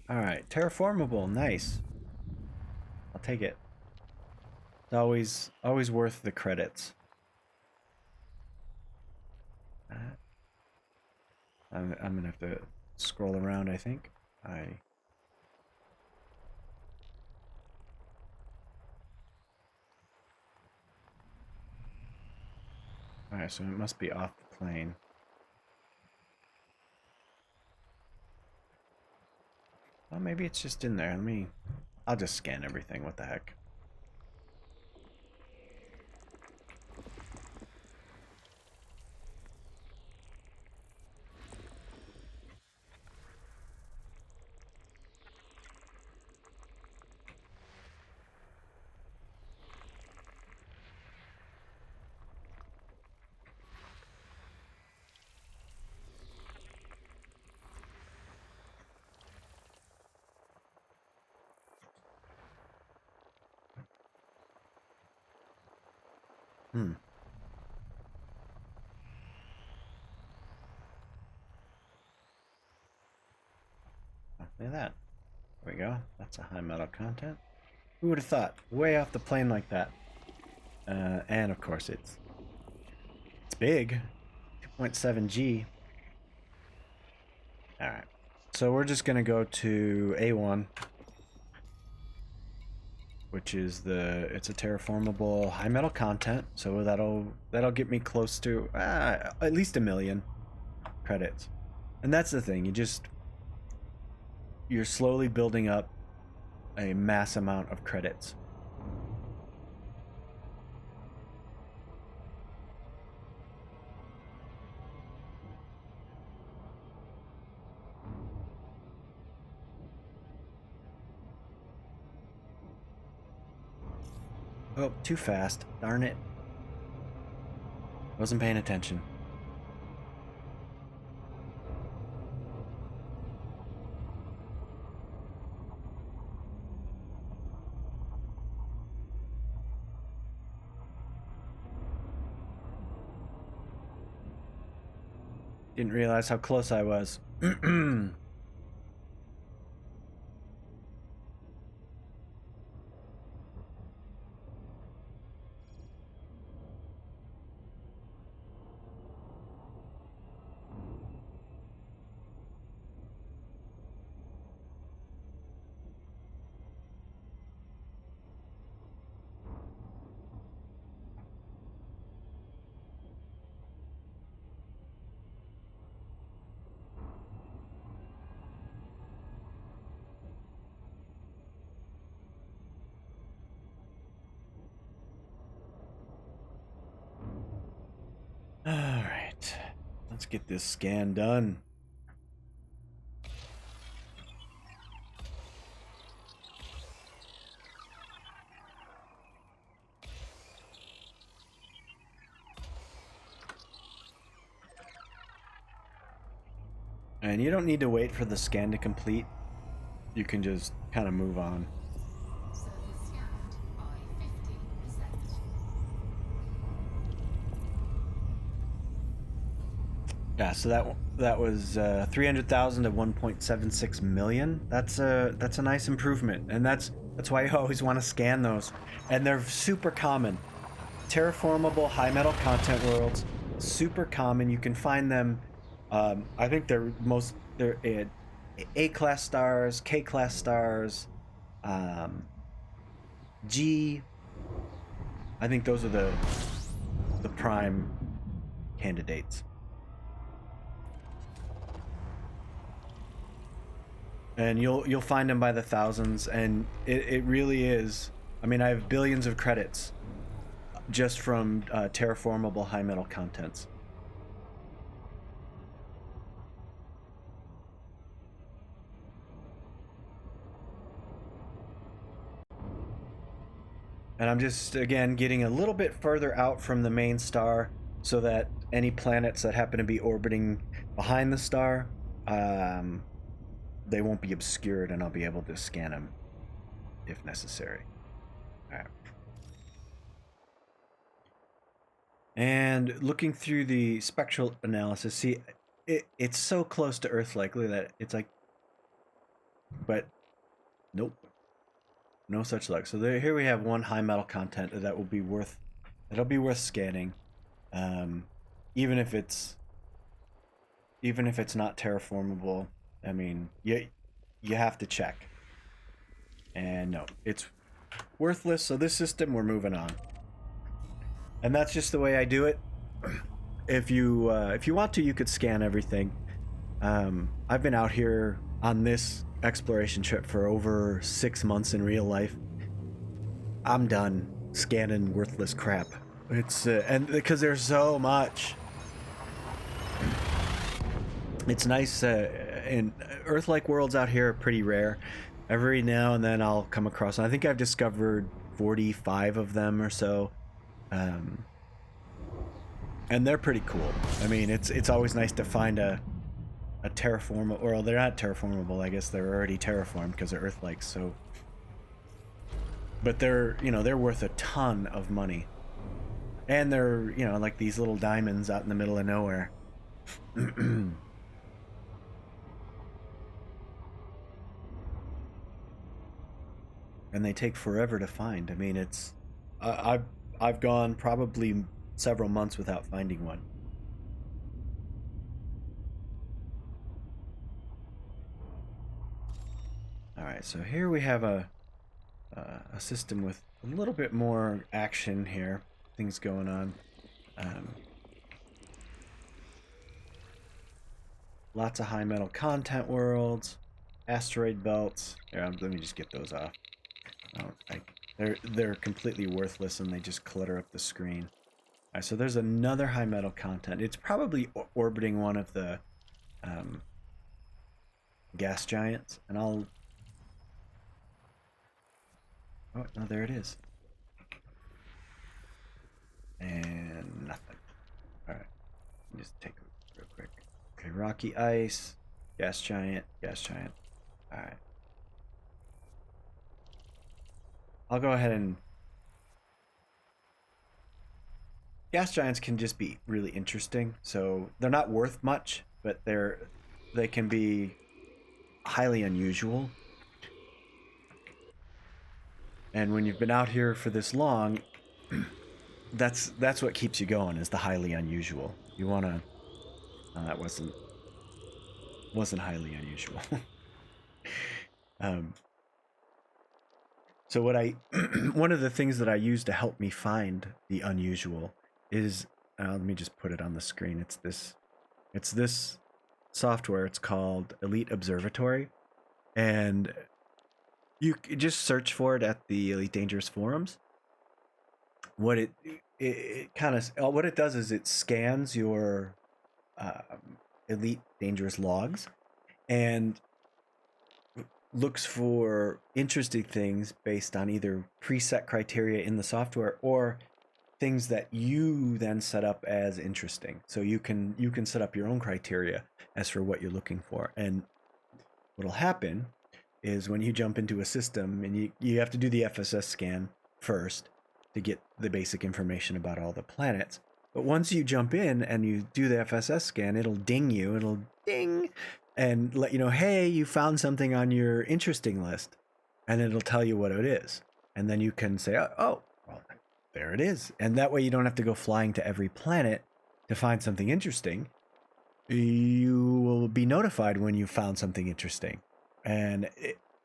Alright, terraformable, nice. I'll take it. It's always worth the credits. I'm gonna have to scroll around, I think. Alright, so it must be off the plane. Well, maybe it's just in there. I'll just scan everything. What the heck? Look at that. There we go. That's a high metal content. Who would have thought? Way off the plane like that. And of course it's big. 2.7 G. Alright. So we're just gonna go to A1. Which is it's a terraformable high metal content. So that'll get me close to at least 1 million credits. And that's the thing, you're slowly building up a mass amount of credits. Oh, too fast. Darn it. Wasn't paying attention. Didn't realize how close I was. Alright. Let's get this scan done. And you don't need to wait for the scan to complete. You can just kind of move on. Surface scanned by 50%. Yeah, so that was 300,000 to 1.76 million. That's a nice improvement, and that's why you always want to scan those. And they're super common. Terraformable high metal content worlds, super common. You can find them. I think they're A class stars, K class stars, G. I think those are the prime candidates. And you'll find them by the thousands, and it really is. I mean, I have billions of credits just from terraformable high metal contents. And I'm just, again, getting a little bit further out from the main star so that any planets that happen to be orbiting behind the star, they won't be obscured, and I'll be able to scan them if necessary. All right. And looking through the spectral analysis, see, it's so close to Earth-like that it's like, but nope, no such luck. So here we have one high metal content that'll be worth scanning, even if it's not terraformable. I mean, you have to check. And no, it's worthless. So this system, we're moving on. And that's just the way I do it. If you want to, you could scan everything. I've been out here on this exploration trip for over 6 months in real life. I'm done scanning worthless crap. It's and because there's so much. It's nice, and Earth-like worlds out here are pretty rare. Every now and then I'll come across, and I think I've discovered 45 of them or so. And they're pretty cool. I mean, it's always nice to find a terraformable, or they're not terraformable. I guess they're already terraformed because they're Earth-like. So, but they're worth a ton of money, and they're like these little diamonds out in the middle of nowhere. And they take forever to find. I mean, I've gone probably several months without finding one. All right, so here we have a system with a little bit more action here, things going on. Lots of high metal content worlds, asteroid belts. Here, let me just get those off. They're completely worthless, and they just clutter up the screen. All right, so there's another high metal content. It's probably orbiting one of the gas giants, and I'll. Oh no, there it is. And nothing. All right, just take a real quick. Okay, rocky ice, gas giant, gas giant. All right. I'll go ahead and... Gas giants can just be really interesting. So they're not worth much, but they can be highly unusual. And when you've been out here for this long, that's what keeps you going, is the highly unusual. You want to... that wasn't highly unusual. So what one of the things that I use to help me find the unusual is, let me just put it on the screen. It's this software. It's called Elite Observatory, and you just search for it at the Elite Dangerous forums. What it kind of, what it does is it scans your Elite Dangerous logs and looks for interesting things based on either preset criteria in the software or things that you then set up as interesting. So you can set up your own criteria as for what you're looking for. And what'll happen is when you jump into a system and you have to do the FSS scan first to get the basic information about all the planets. But once you jump in and you do the FSS scan, it'll ding you. It'll ding and let you know, hey, you found something on your interesting list. And it'll tell you what it is. And then you can say, oh, well, there it is. And that way you don't have to go flying to every planet to find something interesting. You will be notified when you found something interesting. And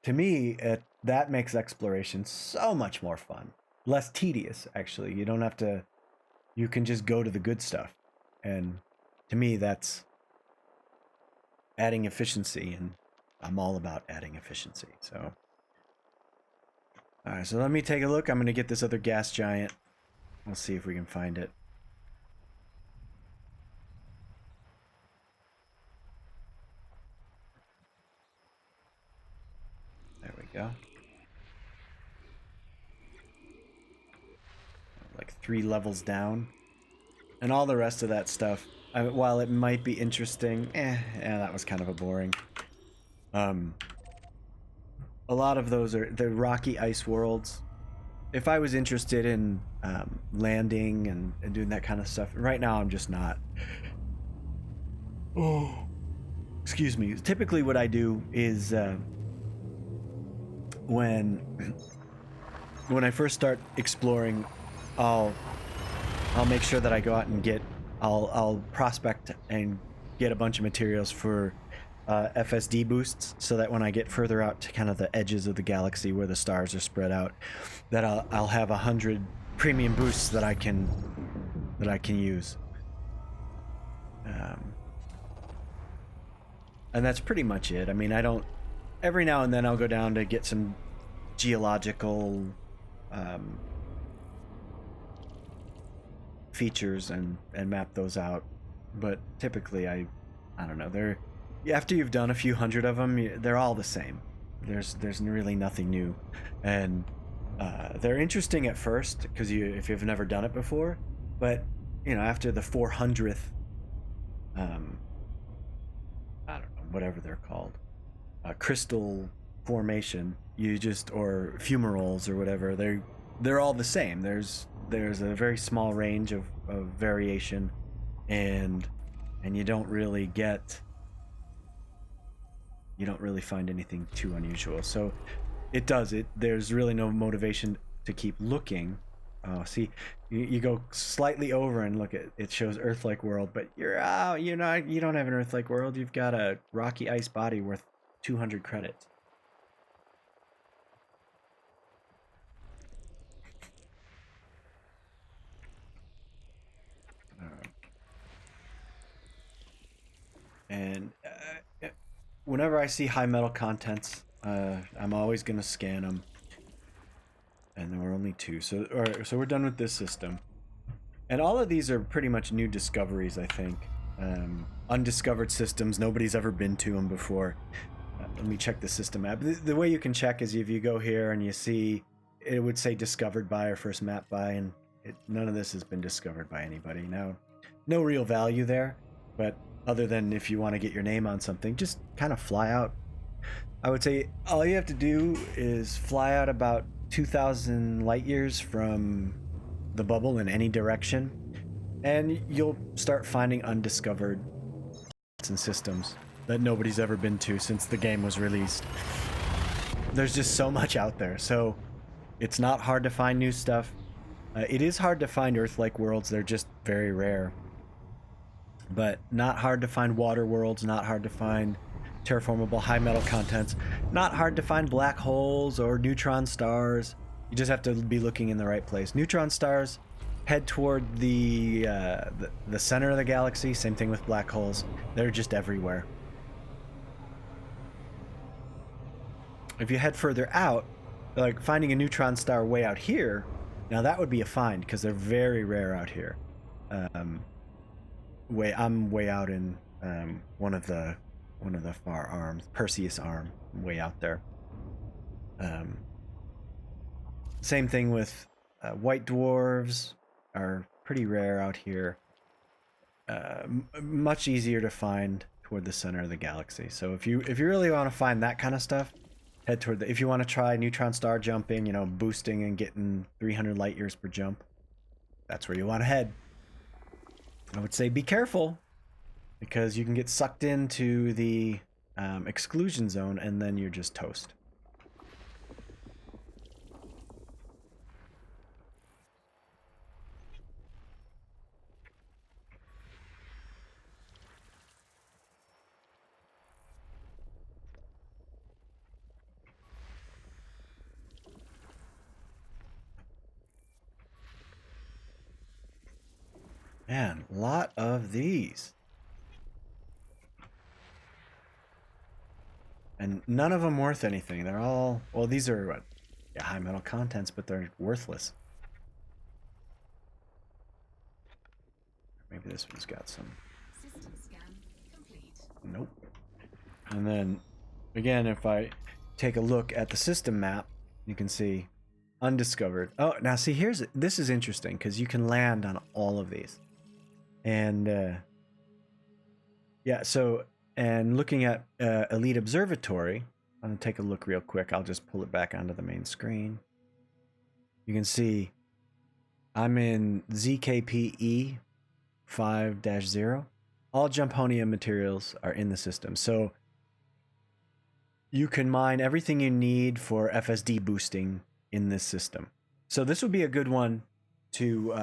to me, that makes exploration so much more fun. Less tedious, actually. You don't have to... You can just go to the good stuff. And to me, that's adding efficiency. And I'm all about adding efficiency. So... Alright, so let me take a look. I'm going to get this other gas giant. We'll see if we can find it. There we go. Like 3 levels down. And all the rest of that stuff, while it might be interesting, that was kind of a boring. A lot of those are the rocky ice worlds. If I was interested in landing and doing that kind of stuff, right now I'm just not. Oh, excuse me. Typically what I do is when I first start exploring, I'll make sure that I go out and I'll prospect and get a bunch of materials for FSD boosts, so that when I get further out to kind of the edges of the galaxy where the stars are spread out, that I'll have 100 premium boosts that I can use. And that's pretty much it. I mean, I don't... Every now and then I'll go down to get some geological features and map those out. But typically I don't know, after you've done a few hundred of them, they're all the same. There's really nothing new. And they're interesting at first because if you've never done it before, but you know, after the 400th I don't know, whatever they're called, crystal formation, or fumaroles or whatever, they're all the same. There's a very small range of variation, and you don't really find anything too unusual. So there's really no motivation to keep looking. Oh, see, you go slightly over and look at it, shows Earth-like world, but you don't have an Earth-like world. You've got a rocky ice body worth 200 credits. And whenever I see high metal contents, I'm always gonna scan them. And there were only 2, so we're done with this system. And all of these are pretty much new discoveries, I think. Undiscovered systems, nobody's ever been to them before. Let me check the system map. The way you can check is if you go here and you see, it would say discovered by or first map by, and none of this has been discovered by anybody. Now, no real value there, but other than if you want to get your name on something, just kind of fly out. I would say all you have to do is fly out about 2,000 light years from the bubble in any direction, and you'll start finding undiscovered and systems that nobody's ever been to since the game was released. There's just so much out there, so it's not hard to find new stuff. It is hard to find Earth-like worlds. They're just very rare. But not hard to find water worlds, not hard to find terraformable high metal contents, not hard to find black holes or neutron stars. You just have to be looking in the right place. Neutron stars head toward the center of the galaxy. Same thing with black holes. They're just everywhere. If you head further out, like finding a neutron star way out here, now that would be a find because they're very rare out here. I'm way out in one of the far arms, Perseus arm, way out there. Same thing with white dwarves, are pretty rare out here. Much easier to find toward the center of the galaxy. So if you really want to find that kind of stuff, head toward the. If you want to try neutron star jumping, you know, boosting and getting 300 light years per jump, that's where you want to head. I would say be careful, because you can get sucked into the exclusion zone and then you're just toast. Man, a lot of these. And none of them worth anything. They're all, well, these are what, yeah, high metal contents, but they're worthless. Maybe this one's got some. System scan complete. Nope. And then, again, if I take a look at the system map, you can see undiscovered. Oh, now see, this is interesting, because you can land on all of these. And, yeah, so, and looking at Elite Observatory, I'm going to take a look real quick. I'll just pull it back onto the main screen. You can see I'm in ZKPE 5-0. All Jumponium materials are in the system. So you can mine everything you need for FSD boosting in this system. So this would be a good one to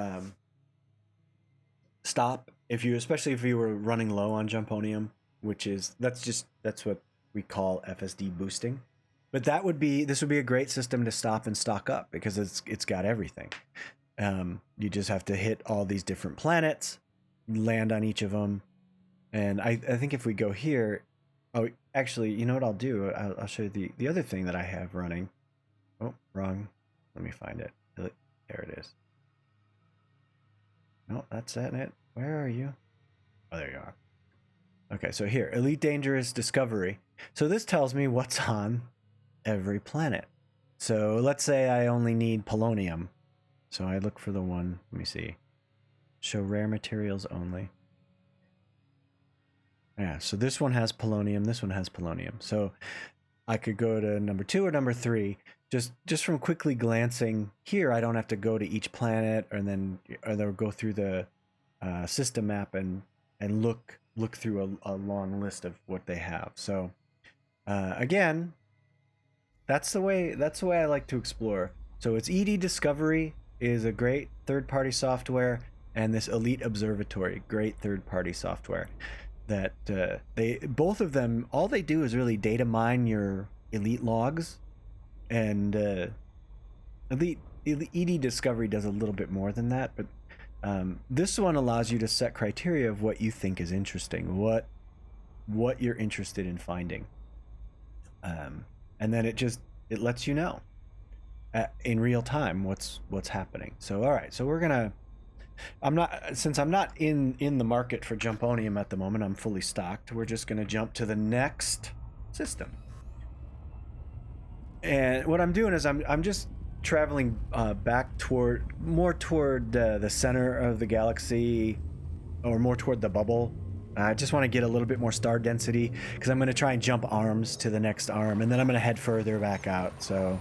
stop especially if you were running low on Jumponium, which is that's what we call FSD boosting. But this would be a great system to stop and stock up, because it's got everything. You just have to hit all these different planets, land on each of them, and I think if we go here, oh, actually, you know what I'll do? I'll show you the other thing that I have running. Oh, wrong. Let me find it. There it is. No, that's it. Where are you? Oh, there you are. Okay, so here, Elite Dangerous Discovery. So this tells me what's on every planet. So let's say I only need polonium. So I look for the one, let me see. Show rare materials only. Yeah, so this one has polonium, this one has polonium. So I could go to number 2 or number 3. Just from quickly glancing here, I don't have to go to each planet or then go through the system map and look through a long list of what they have. So again, that's the way I like to explore. So it's ED Discovery is a great third-party software, and this Elite Observatory, great third-party software. That both of them, all they do is really data mine your elite logs, and Elite ED Discovery does a little bit more than that, but this one allows you to set criteria of what you think is interesting, what you're interested in finding, and then it lets you know in real time what's happening. So all right, so we're gonna. Since I'm not in the market for Jumponium at the moment, I'm fully stocked. We're just gonna jump to the next system. And what I'm doing is I'm just traveling back toward the center of the galaxy, or more toward the bubble. I just want to get a little bit more star density, because I'm going to try and jump arms to the next arm, and then I'm going to head further back out. So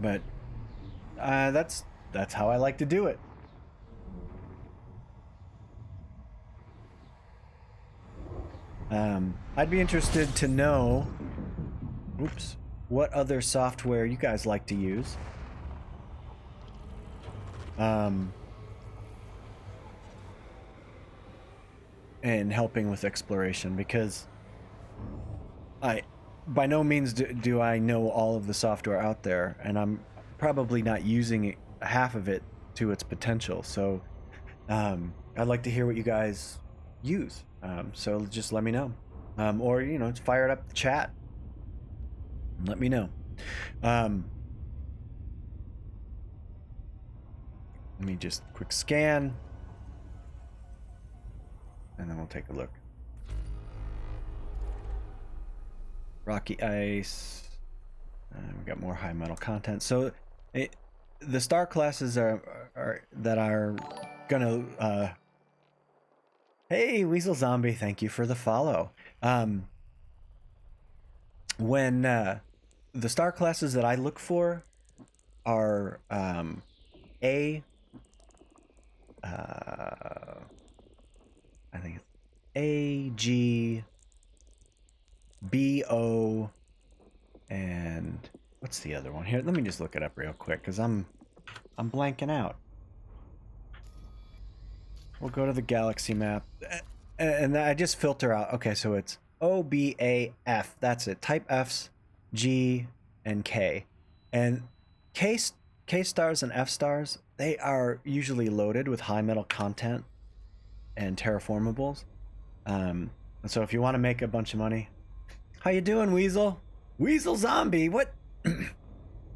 but that's how I like to do it. I'd be interested to know, what other software you guys like to use. And helping with exploration, because by no means do I know all of the software out there, and I'm probably not using half of it to its potential. So I'd like to hear what you guys use. So just let me know, or fire it up the chat and let me know. Let me just quick scan, and then we'll take a look. Rocky ice. We got more high metal content. So the star classes are that are gonna. Hey, Weasel Zombie, thank you for the follow. When the star classes that I look for are A. I think it's A, G, B, O, and what's the other one here? Let me just look it up real quick because I'm blanking out. We'll go to the galaxy map, and I just filter out. Okay, so it's O, B, A, F. That's it. Type Fs, G, and K, and K stars and F stars. They are usually loaded with high metal content and terraformables. And so if you want to make a bunch of money, how you doing, Weasel? Weasel Zombie. What?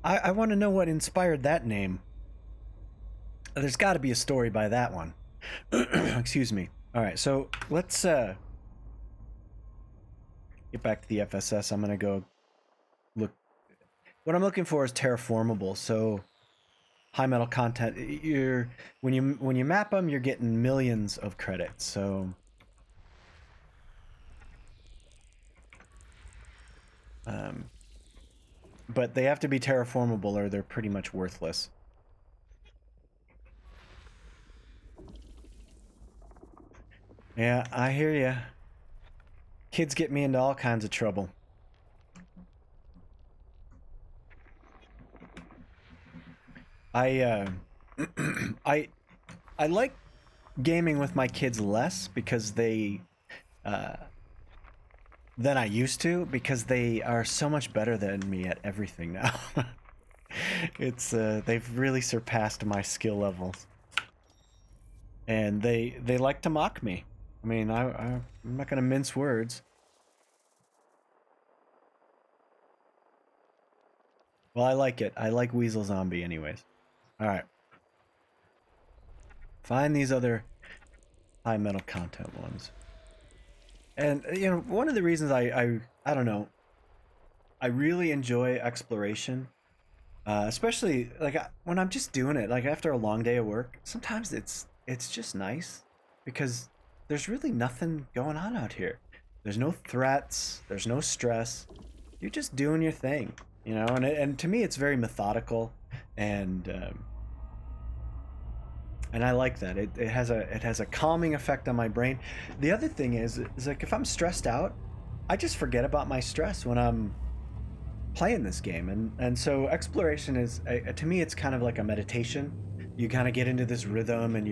I want to know what inspired that name. There's got to be a story by that one. Excuse me. All right, so let's get back to the FSS. I'm gonna go look. What I'm looking for is terraformable. So high metal content. When you map them, you're getting millions of credits. So but they have to be terraformable or they're pretty much worthless. Yeah, I hear ya. Kids get me into all kinds of trouble. I I like gaming with my kids less because they than I used to, because they are so much better than me at everything now. It's they've really surpassed my skill levels, and they like to mock me. I mean, I'm not gonna mince words. Well, I like it. I like Weasel Zombie, anyways. All right. Find these other high metal content ones. And you know, one of the reasons I don't know, I really enjoy exploration, especially like when I'm just doing it, like after a long day of work. Sometimes it's just nice because there's really nothing going on out here. There's no threats. There's no stress. You're just doing your thing, you know. And to me, it's very methodical, and I like that. It has a calming effect on my brain. The other thing is like if I'm stressed out, I just forget about my stress when I'm playing this game, and so exploration is to me it's kind of like a meditation. You kind of get into this rhythm, and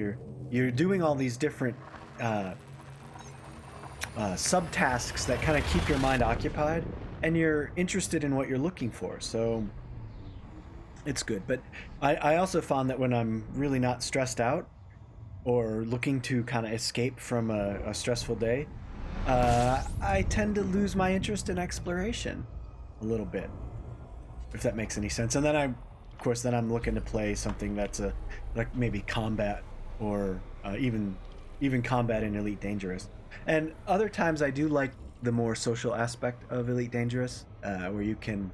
you're doing all these different subtasks that kind of keep your mind occupied, and you're interested in what you're looking for. So it's good. But I also found that when I'm really not stressed out or looking to kind of escape from a stressful day, I tend to lose my interest in exploration a little bit, if that makes any sense. And then of course, I'm looking to play something that's like maybe combat or even combat in Elite Dangerous. And other times I do like the more social aspect of Elite Dangerous, where you can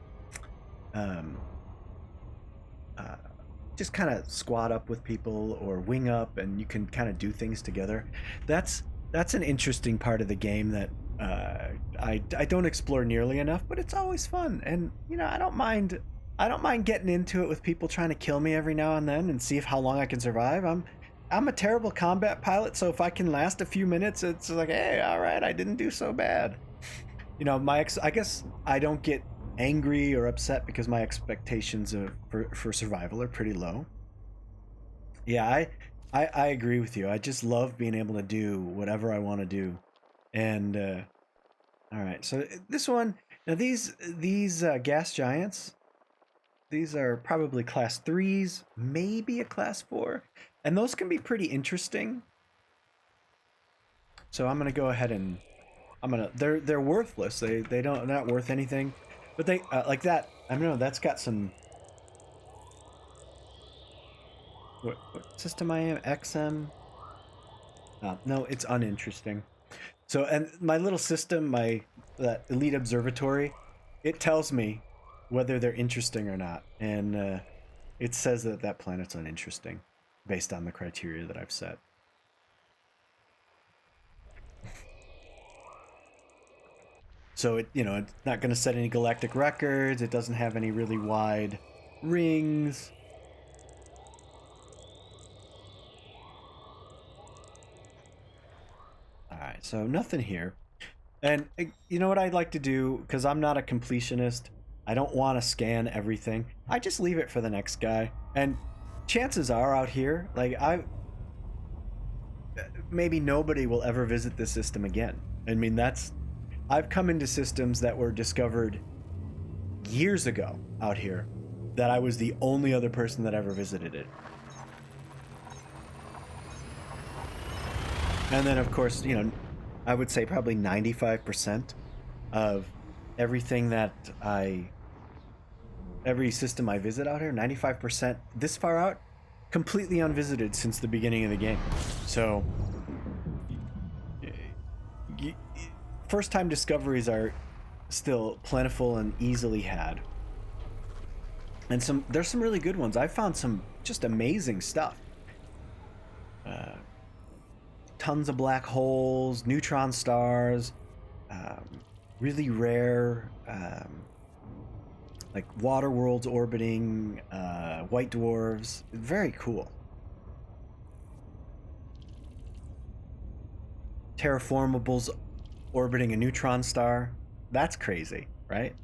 just kind of squad up with people or wing up, and you can kind of do things together. That's an interesting part of the game that I don't explore nearly enough, but it's always fun. And you know, I don't mind getting into it with people trying to kill me every now and then and see how long I can survive. I'm a terrible combat pilot, so if I can last a few minutes, it's like, hey, all right, I didn't do so bad. You know, I guess I don't get angry or upset because my expectations for survival are pretty low. Yeah, I agree with you. I just love being able to do whatever I want to do. And all right, so this one, now these gas giants, these are probably class 3s, maybe a class 4, and those can be pretty interesting. So I'm gonna go ahead and they're worthless. They're not worth anything. But they, like that, I don't know, that's got some... What system I am? XM? No, it's uninteresting. So, and my little system, that Elite Observatory, it tells me whether they're interesting or not. And it says that that planet's uninteresting based on the criteria that I've set. So it, you know, it's not going to set any galactic records. It doesn't have any really wide rings. All right, so nothing here. And you know what I'd like to do, because I'm not a completionist, I don't want to scan everything. I just leave it for the next guy. And chances are out here, like maybe nobody will ever visit this system again. I mean, I've come into systems that were discovered years ago out here that I was the only other person that ever visited it. And then, of course, you know, I would say probably 95% of everything every system I visit out here, 95% this far out, completely unvisited since the beginning of the game. So, first-time discoveries are still plentiful and easily had. And there's some really good ones. I found some just amazing stuff. Tons of black holes, neutron stars, really rare, like water worlds orbiting, white dwarves. Very cool. Terraformables orbiting a neutron star. That's crazy, right?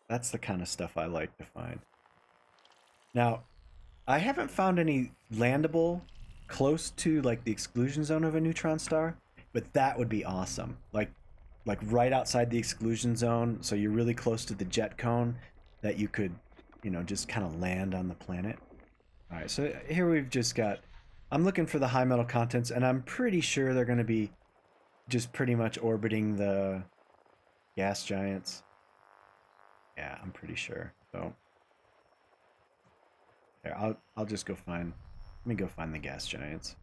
That's the kind of stuff I like to find. Now, I haven't found any landable close to like the exclusion zone of a neutron star, but that would be awesome. Like right outside the exclusion zone, so you're really close to the jet cone that you could, you know, just kind of land on the planet. All right, so here we've just got, I'm looking for the high metal contents, and I'm pretty sure they're going to be just pretty much orbiting the gas giants. Yeah, I'm pretty sure. So here, I'll just go find. Let me go find the gas giants.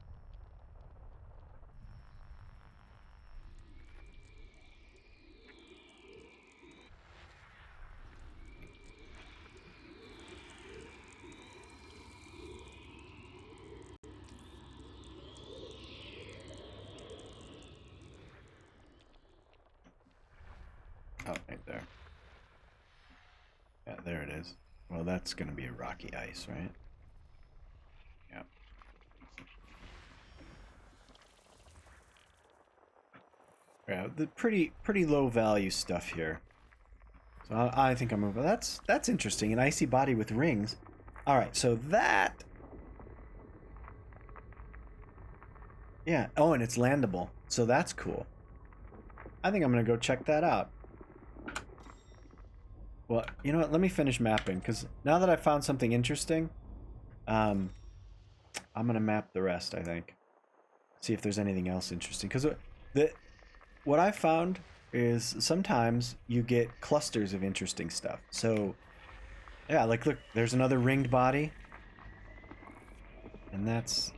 Oh, right there. Yeah, there it is. Well, that's going to be a rocky ice, right? Yeah. Yeah, the pretty low value stuff here. So I think I'm moving. That's interesting. An icy body with rings. All right, so that. Yeah. Oh, and it's landable. So that's cool. I think I'm gonna go check that out. Well, you know what? Let me finish mapping, because now that I found something interesting, I'm gonna map the rest. I think. See if there's anything else interesting. Because what I found is sometimes you get clusters of interesting stuff. So, yeah, like look, there's another ringed body, and that's.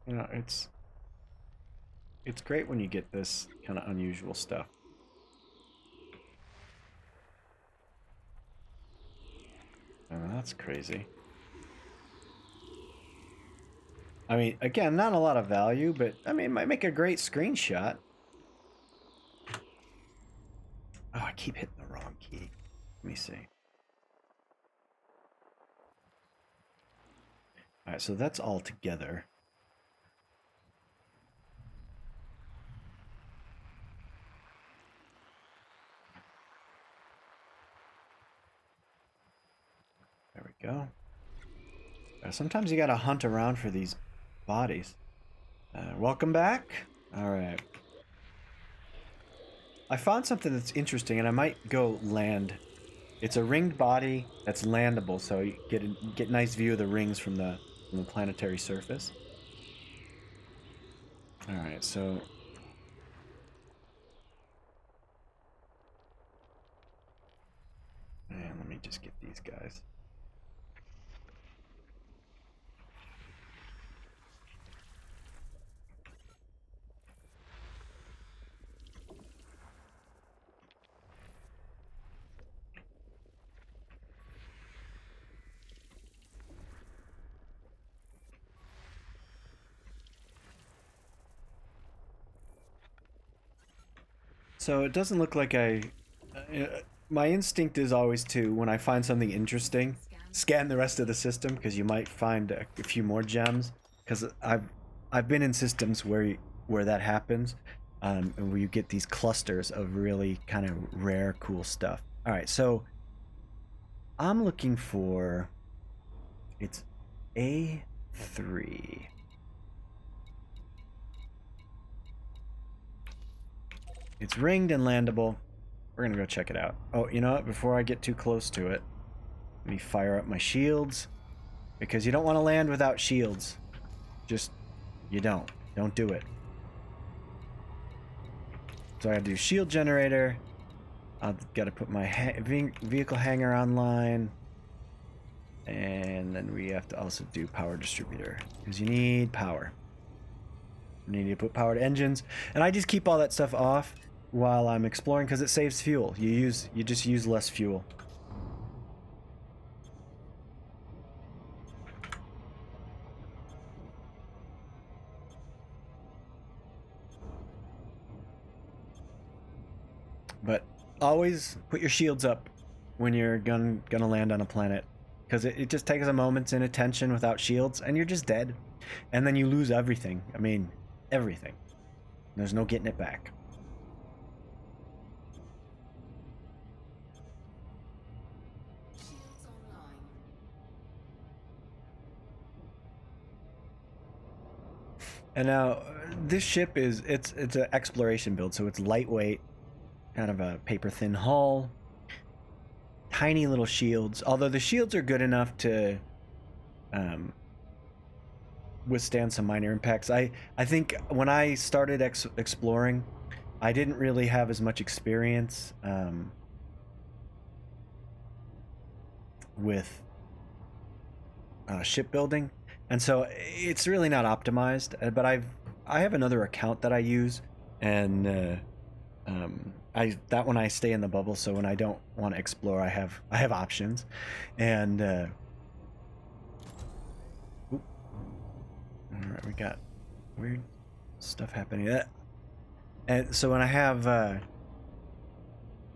You know, it's great when you get this kind of unusual stuff. Oh, that's crazy. I mean, again, not a lot of value, but I mean, it might make a great screenshot. Oh, I keep hitting the wrong key. Let me see. All right, so that's all together. There we go. Sometimes you gotta hunt around for these bodies. Welcome back. All right. I found something that's interesting, and I might go land. It's a ringed body that's landable, so you get a nice view of the rings from the planetary surface. All right, so And let me just get these guys. So it doesn't look like my instinct is always to, when I find something interesting, scan the rest of the system, because you might find a few more gems. Because I've been in systems where that happens, and where you get these clusters of really kind of rare, cool stuff. All right, so I'm looking for, it's A3. It's ringed and landable. We're gonna go check it out. Oh, you know what? Before I get too close to it, let me fire up my shields. Because you don't want to land without shields. Just, you don't. Don't do it. So I gotta do shield generator. I've got to put my vehicle hangar online. And then we have to also do power distributor. Because you need power. You need to put powered engines. And I just keep all that stuff off while I'm exploring because it saves fuel. You just use less fuel. But always put your shields up when you're gonna land on a planet, because it just takes a moment's inattention without shields and you're just dead, and then you lose everything. I mean, everything. There's no getting it back. Shields online. And now this ship it's an exploration build, so it's lightweight, kind of a paper thin hull, tiny little shields. Although the shields are good enough to withstand some minor impacts. I think when I started exploring, I didn't really have as much experience with shipbuilding, and so it's really not optimized. But I have another account that I use, and that one I stay in the bubble. So when I don't want to explore, I have options, and all right, we got weird stuff happening. And so when I have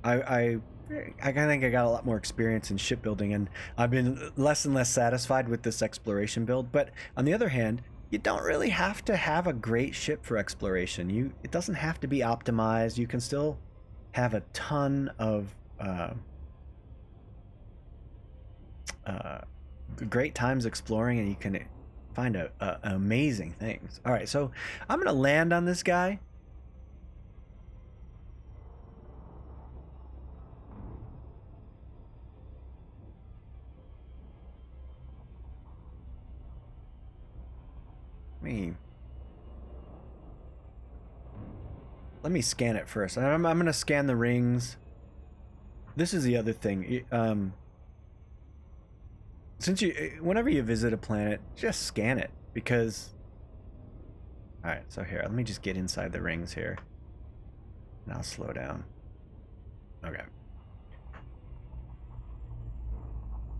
I think I got a lot more experience in shipbuilding, and I've been less and less satisfied with this exploration build. But on the other hand, you don't really have to have a great ship for exploration. It doesn't have to be optimized. You can still have a ton of great times exploring, and you can find amazing things. All right, so I'm gonna land on this guy. Let me scan it first. I'm gonna scan the rings. This is the other thing. Whenever you visit a planet, just scan it, because. All right, so here, let me just get inside the rings here. And I'll slow down. Okay.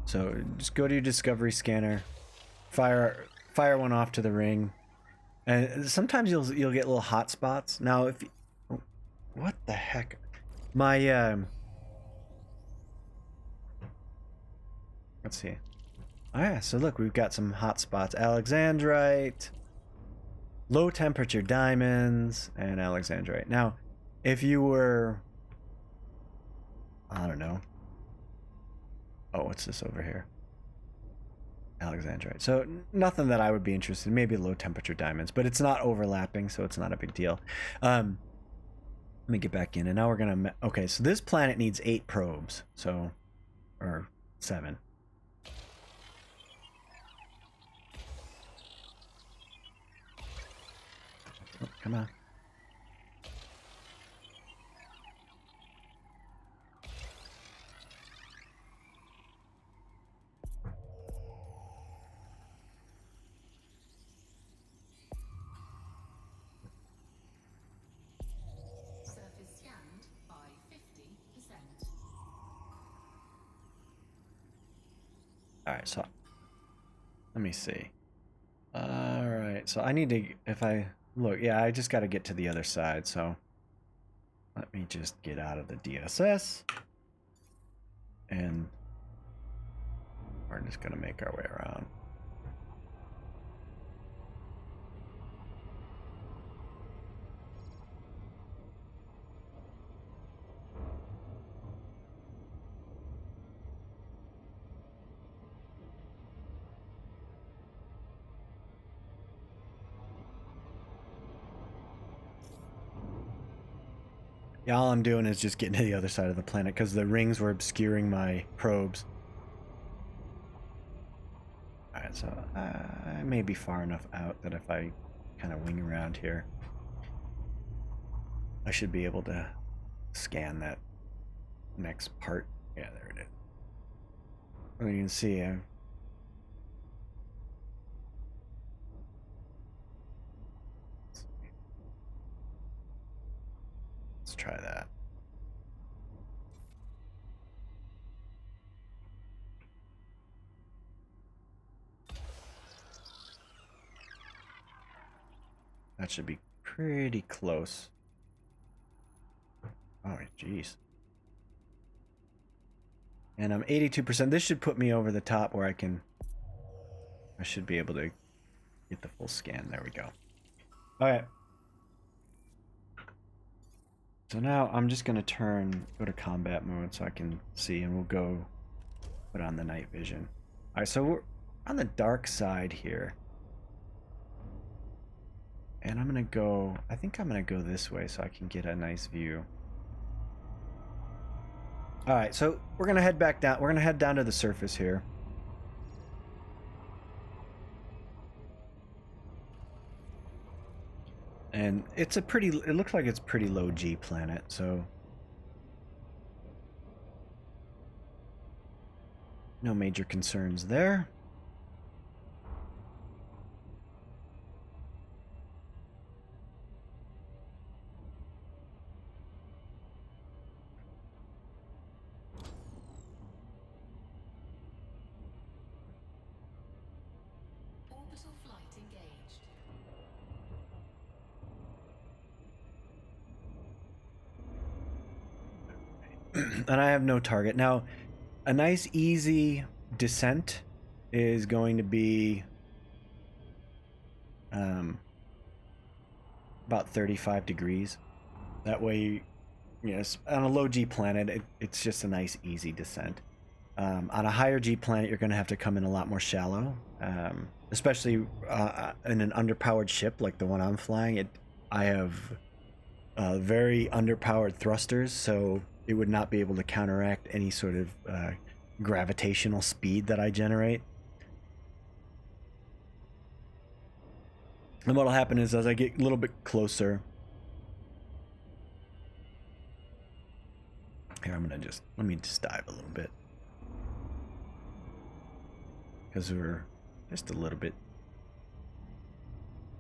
So just go to your discovery scanner, fire one off to the ring, and sometimes you'll get little hot spots. Now, if you, oh, what the heck, my let's see. Oh yeah, so look, we've got some hot spots: Alexandrite, low temperature diamonds, and Alexandrite. Now, if you were, I don't know. Oh, what's this over here? Alexandrite. So nothing that I would be interested in. Maybe low temperature diamonds, but it's not overlapping, so it's not a big deal. Let me get back in, and now we're gonna. Okay, so this planet needs 8 probes, so, or 7. Oh, come on. Alright, so let me see. Alright, so I need to, if I look, yeah, I just got to get to the other side, so let me just get out of the DSS, and we're just going to make our way around. Yeah, all I'm doing is just getting to the other side of the planet because the rings were obscuring my probes. Alright, so I may be far enough out that if I kind of wing around here, I should be able to scan that next part. Yeah, there it is. Well, you can see let's try that. That should be pretty close. Oh, jeez. And I'm 82%. This should put me over the top where I should be able to get the full scan. There we go. Okay. So now I'm just going to go to combat mode so I can see, and we'll go put on the night vision. All right, so we're on the dark side here. And I'm going to go, I think I'm going to go this way so I can get a nice view. All right, so we're going to head back down. We're going to head down to the surface here. And it's it looks like it's pretty low G planet, so no major concerns there. Orbital flight engaged. And I have no target. Now, a nice easy descent is going to be about 35 degrees. That way, yes, on a low G planet, it's just a nice easy descent. On a higher G planet, you're going to have to come in a lot more shallow, especially in an underpowered ship like the one I'm flying. I have very underpowered thrusters, so it would not be able to counteract any sort of gravitational speed that I generate. And what'll happen is as I get a little bit closer, here let me just dive a little bit, because we're just a little bit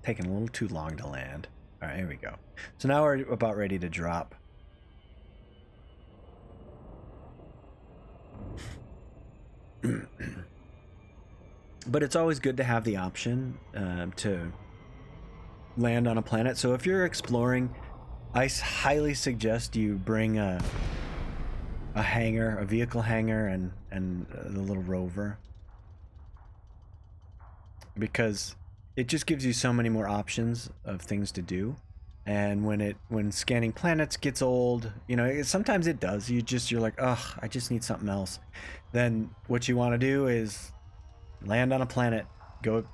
taking a little too long to land. All right, here we go. So now we're about ready to drop. But it's always good to have the option to land on a planet. So if you're exploring, I highly suggest you bring a hangar, a vehicle hangar, and the little rover, because it just gives you so many more options of things to do. And when scanning planets gets old, sometimes it does. You're like, ugh, I just need something else. Then what you want to do is land on a planet, go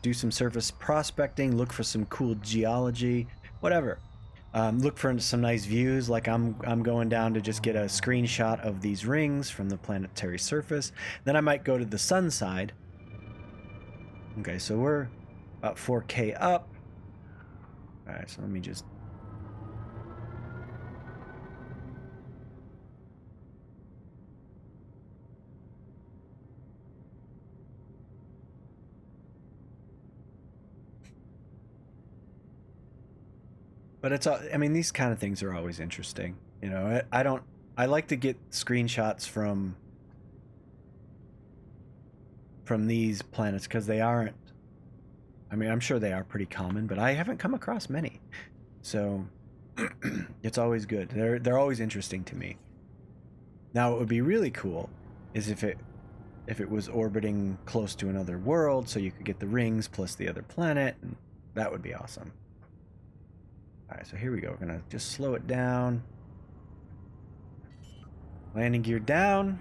do some surface prospecting, look for some cool geology, whatever. Look for some nice views, like I'm going down to just get a screenshot of these rings from the planetary surface. Then I might go to the sun side. Okay, so we're about 4K up. All right, so let me just... But it's all, I mean, these kind of things are always interesting. I like to get screenshots from from these planets because they aren't. I mean, I'm sure they are pretty common, but I haven't come across many. So it's always good. They're always interesting to me. Now, what would be really cool is if it was orbiting close to another world, so you could get the rings plus the other planet, and that would be awesome. All right, so here we go. We're gonna just slow it down. Landing gear down.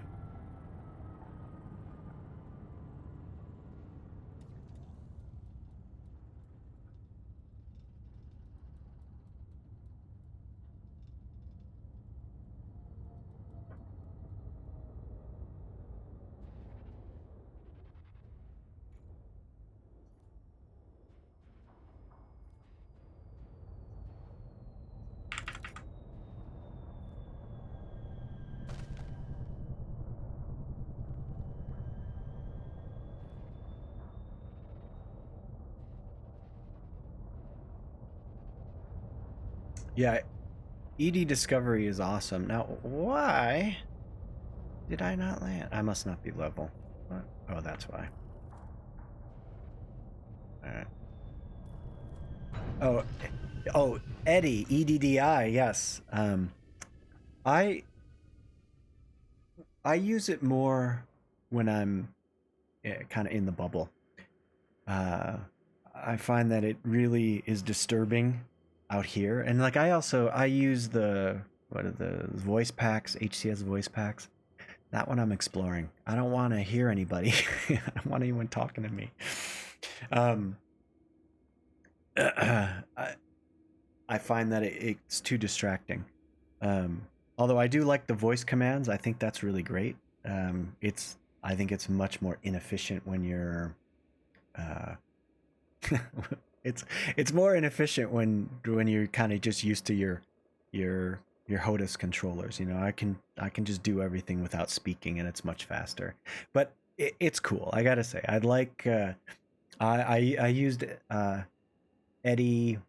Yeah, ED Discovery is awesome. Now, why did I not land? I must not be level. What? Oh, that's why. Alright. Oh, oh, Eddie, EDDI, yes. I use it more when I'm kind of in the bubble. I find that it really is disturbing out here, and like I use the what are the voice packs, HCS voice packs. That one I'm exploring. I don't want to hear anybody. I don't want anyone talking to me. I find that it's too distracting. Although I do like the voice commands, I think that's really great. I think it's much more inefficient when you're. It's more inefficient when you're kind of just used to your HOTAS controllers. You know, I can just do everything without speaking, and it's much faster. But it's cool. I gotta say, I'd like. I used Eddie,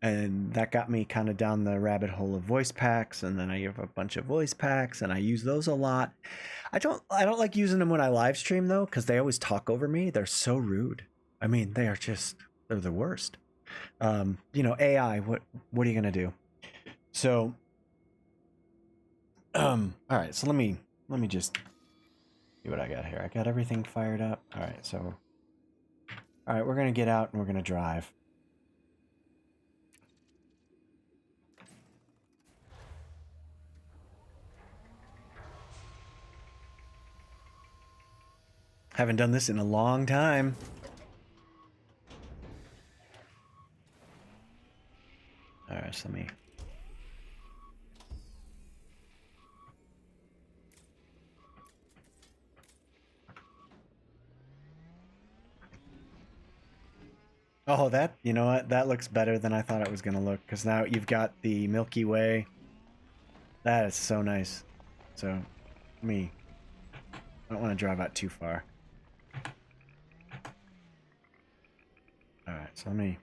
and that got me kind of down the rabbit hole of voice packs, and then I have a bunch of voice packs, and I use those a lot. I don't like using them when I live stream though, because they always talk over me. They're so rude. I mean, they're the worst. You know, AI. What are you gonna do? So, all right. So let me just see what I got here. I got everything fired up. All right. So, all right, we're gonna get out and we're gonna drive. Haven't done this in a long time. All right, so let me. Oh, you know what? That looks better than I thought it was gonna look, because now you've got the Milky Way. That is so nice. So, I don't want to drive out too far. All right, so there we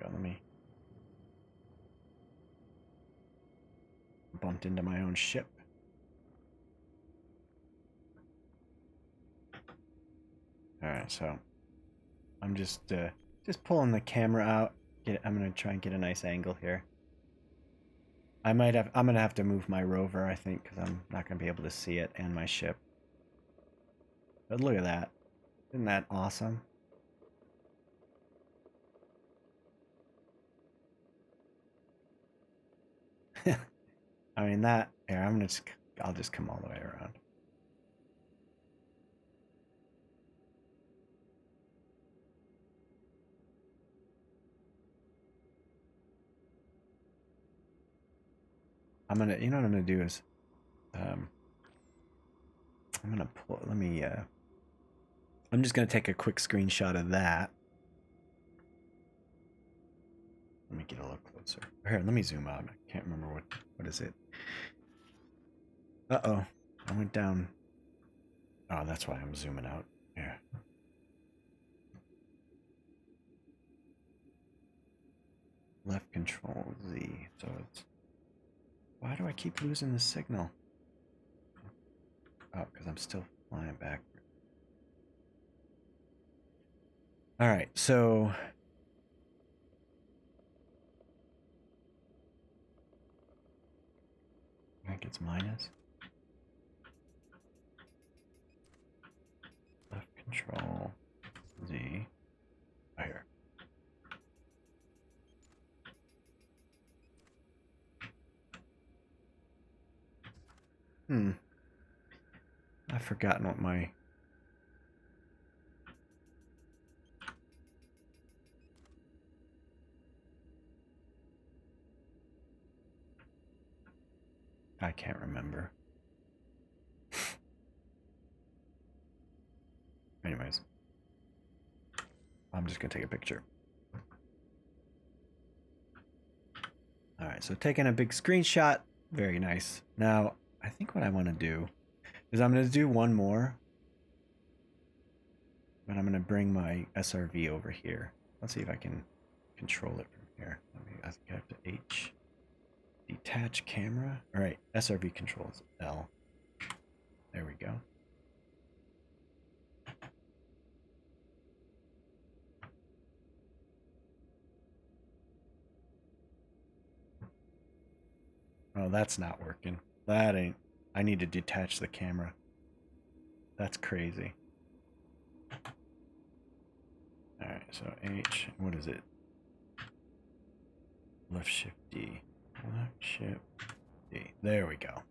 go. Bumped into my own ship. All right, so I'm just pulling the camera out. I'm gonna try and get a nice angle here. I'm gonna have to move my rover, I think, because I'm not gonna be able to see it and my ship. But look at that! Isn't that awesome? I mean that. Here, I'll just come all the way around. You know what I'm gonna do is, I'm gonna pull. I'm just gonna take a quick screenshot of that. Let me get a little closer. Here, let me zoom out. I can't remember what is it. Uh-oh, I went down. Oh, that's why I'm zooming out. Yeah. Left control Z. So it's. Why do I keep losing the signal? Oh, because I'm still flying back. All right, so I think it's minus. Left control Z. Oh, here. I've forgotten what my... I can't remember. Anyways. I'm just going to take a picture. Alright, so taking a big screenshot. Very nice. Now, I think what I want to do is I'm going to do one more. But I'm going to bring my SRV over here. Let's see if I can control it from here. I think I have to H. Detach camera. Alright, SRV controls L. There we go. Oh, that's not working. That ain't... I need to detach the camera. That's crazy. Alright, so H, what is it? Left shift D. Left shift D. There we go.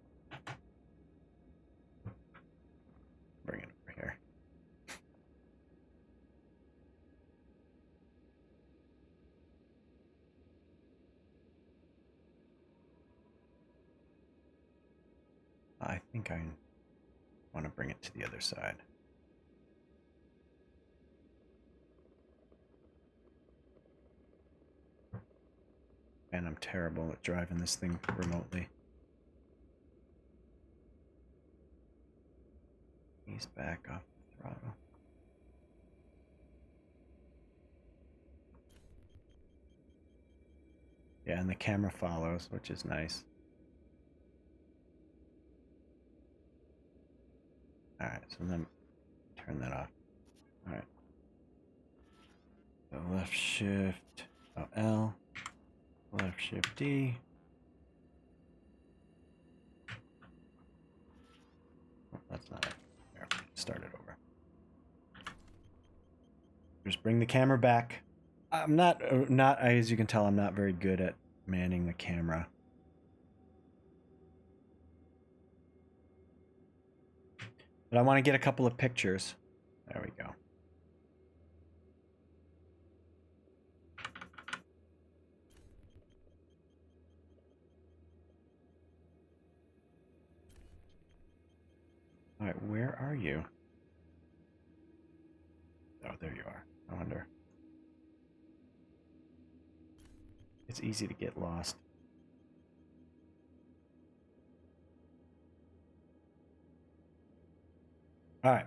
Bring it over here. I think I want to bring it to the other side. And I'm terrible at driving this thing remotely. He's back off the throttle. Yeah, and the camera follows, which is nice. Alright, so then turn that off. Alright. So left shift L. Left shift D. Oh, that's not it. There, start it over. Just bring the camera back. I'm not, as you can tell, I'm not very good at manning the camera. But I want to get a couple of pictures. There we go. All right, where are you? Oh, there you are. I wonder. It's easy to get lost. All right.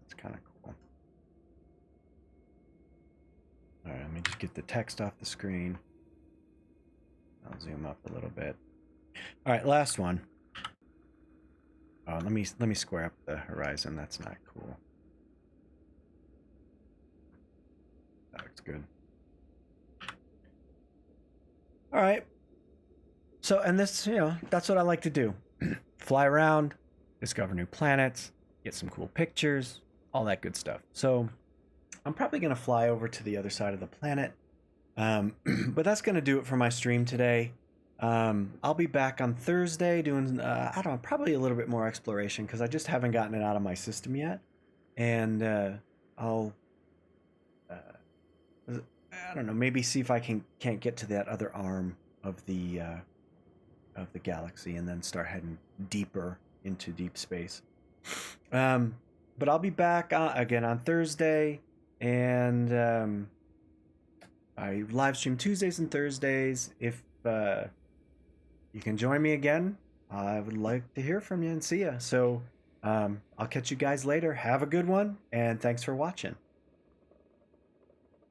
That's kind of cool. All right, let me just get the text off the screen. I'll zoom up a little bit. All right, last one. Oh, let me square up the horizon. That's not cool. That looks good. All right. So, and this, that's what I like to do. Fly around, discover new planets, get some cool pictures, all that good stuff. So, I'm probably going to fly over to the other side of the planet. But that's going to do it for my stream today. I'll be back on Thursday doing, I don't know, probably a little bit more exploration because I just haven't gotten it out of my system yet. And I'll, I don't know, maybe see if I can't get to that other arm of the galaxy and then start heading deeper into deep space. But I'll be back again on Thursday, and I live stream Tuesdays and Thursdays. If you can join me again, I would like to hear from you and see you. So I'll catch you guys later. Have a good one, and thanks for watching.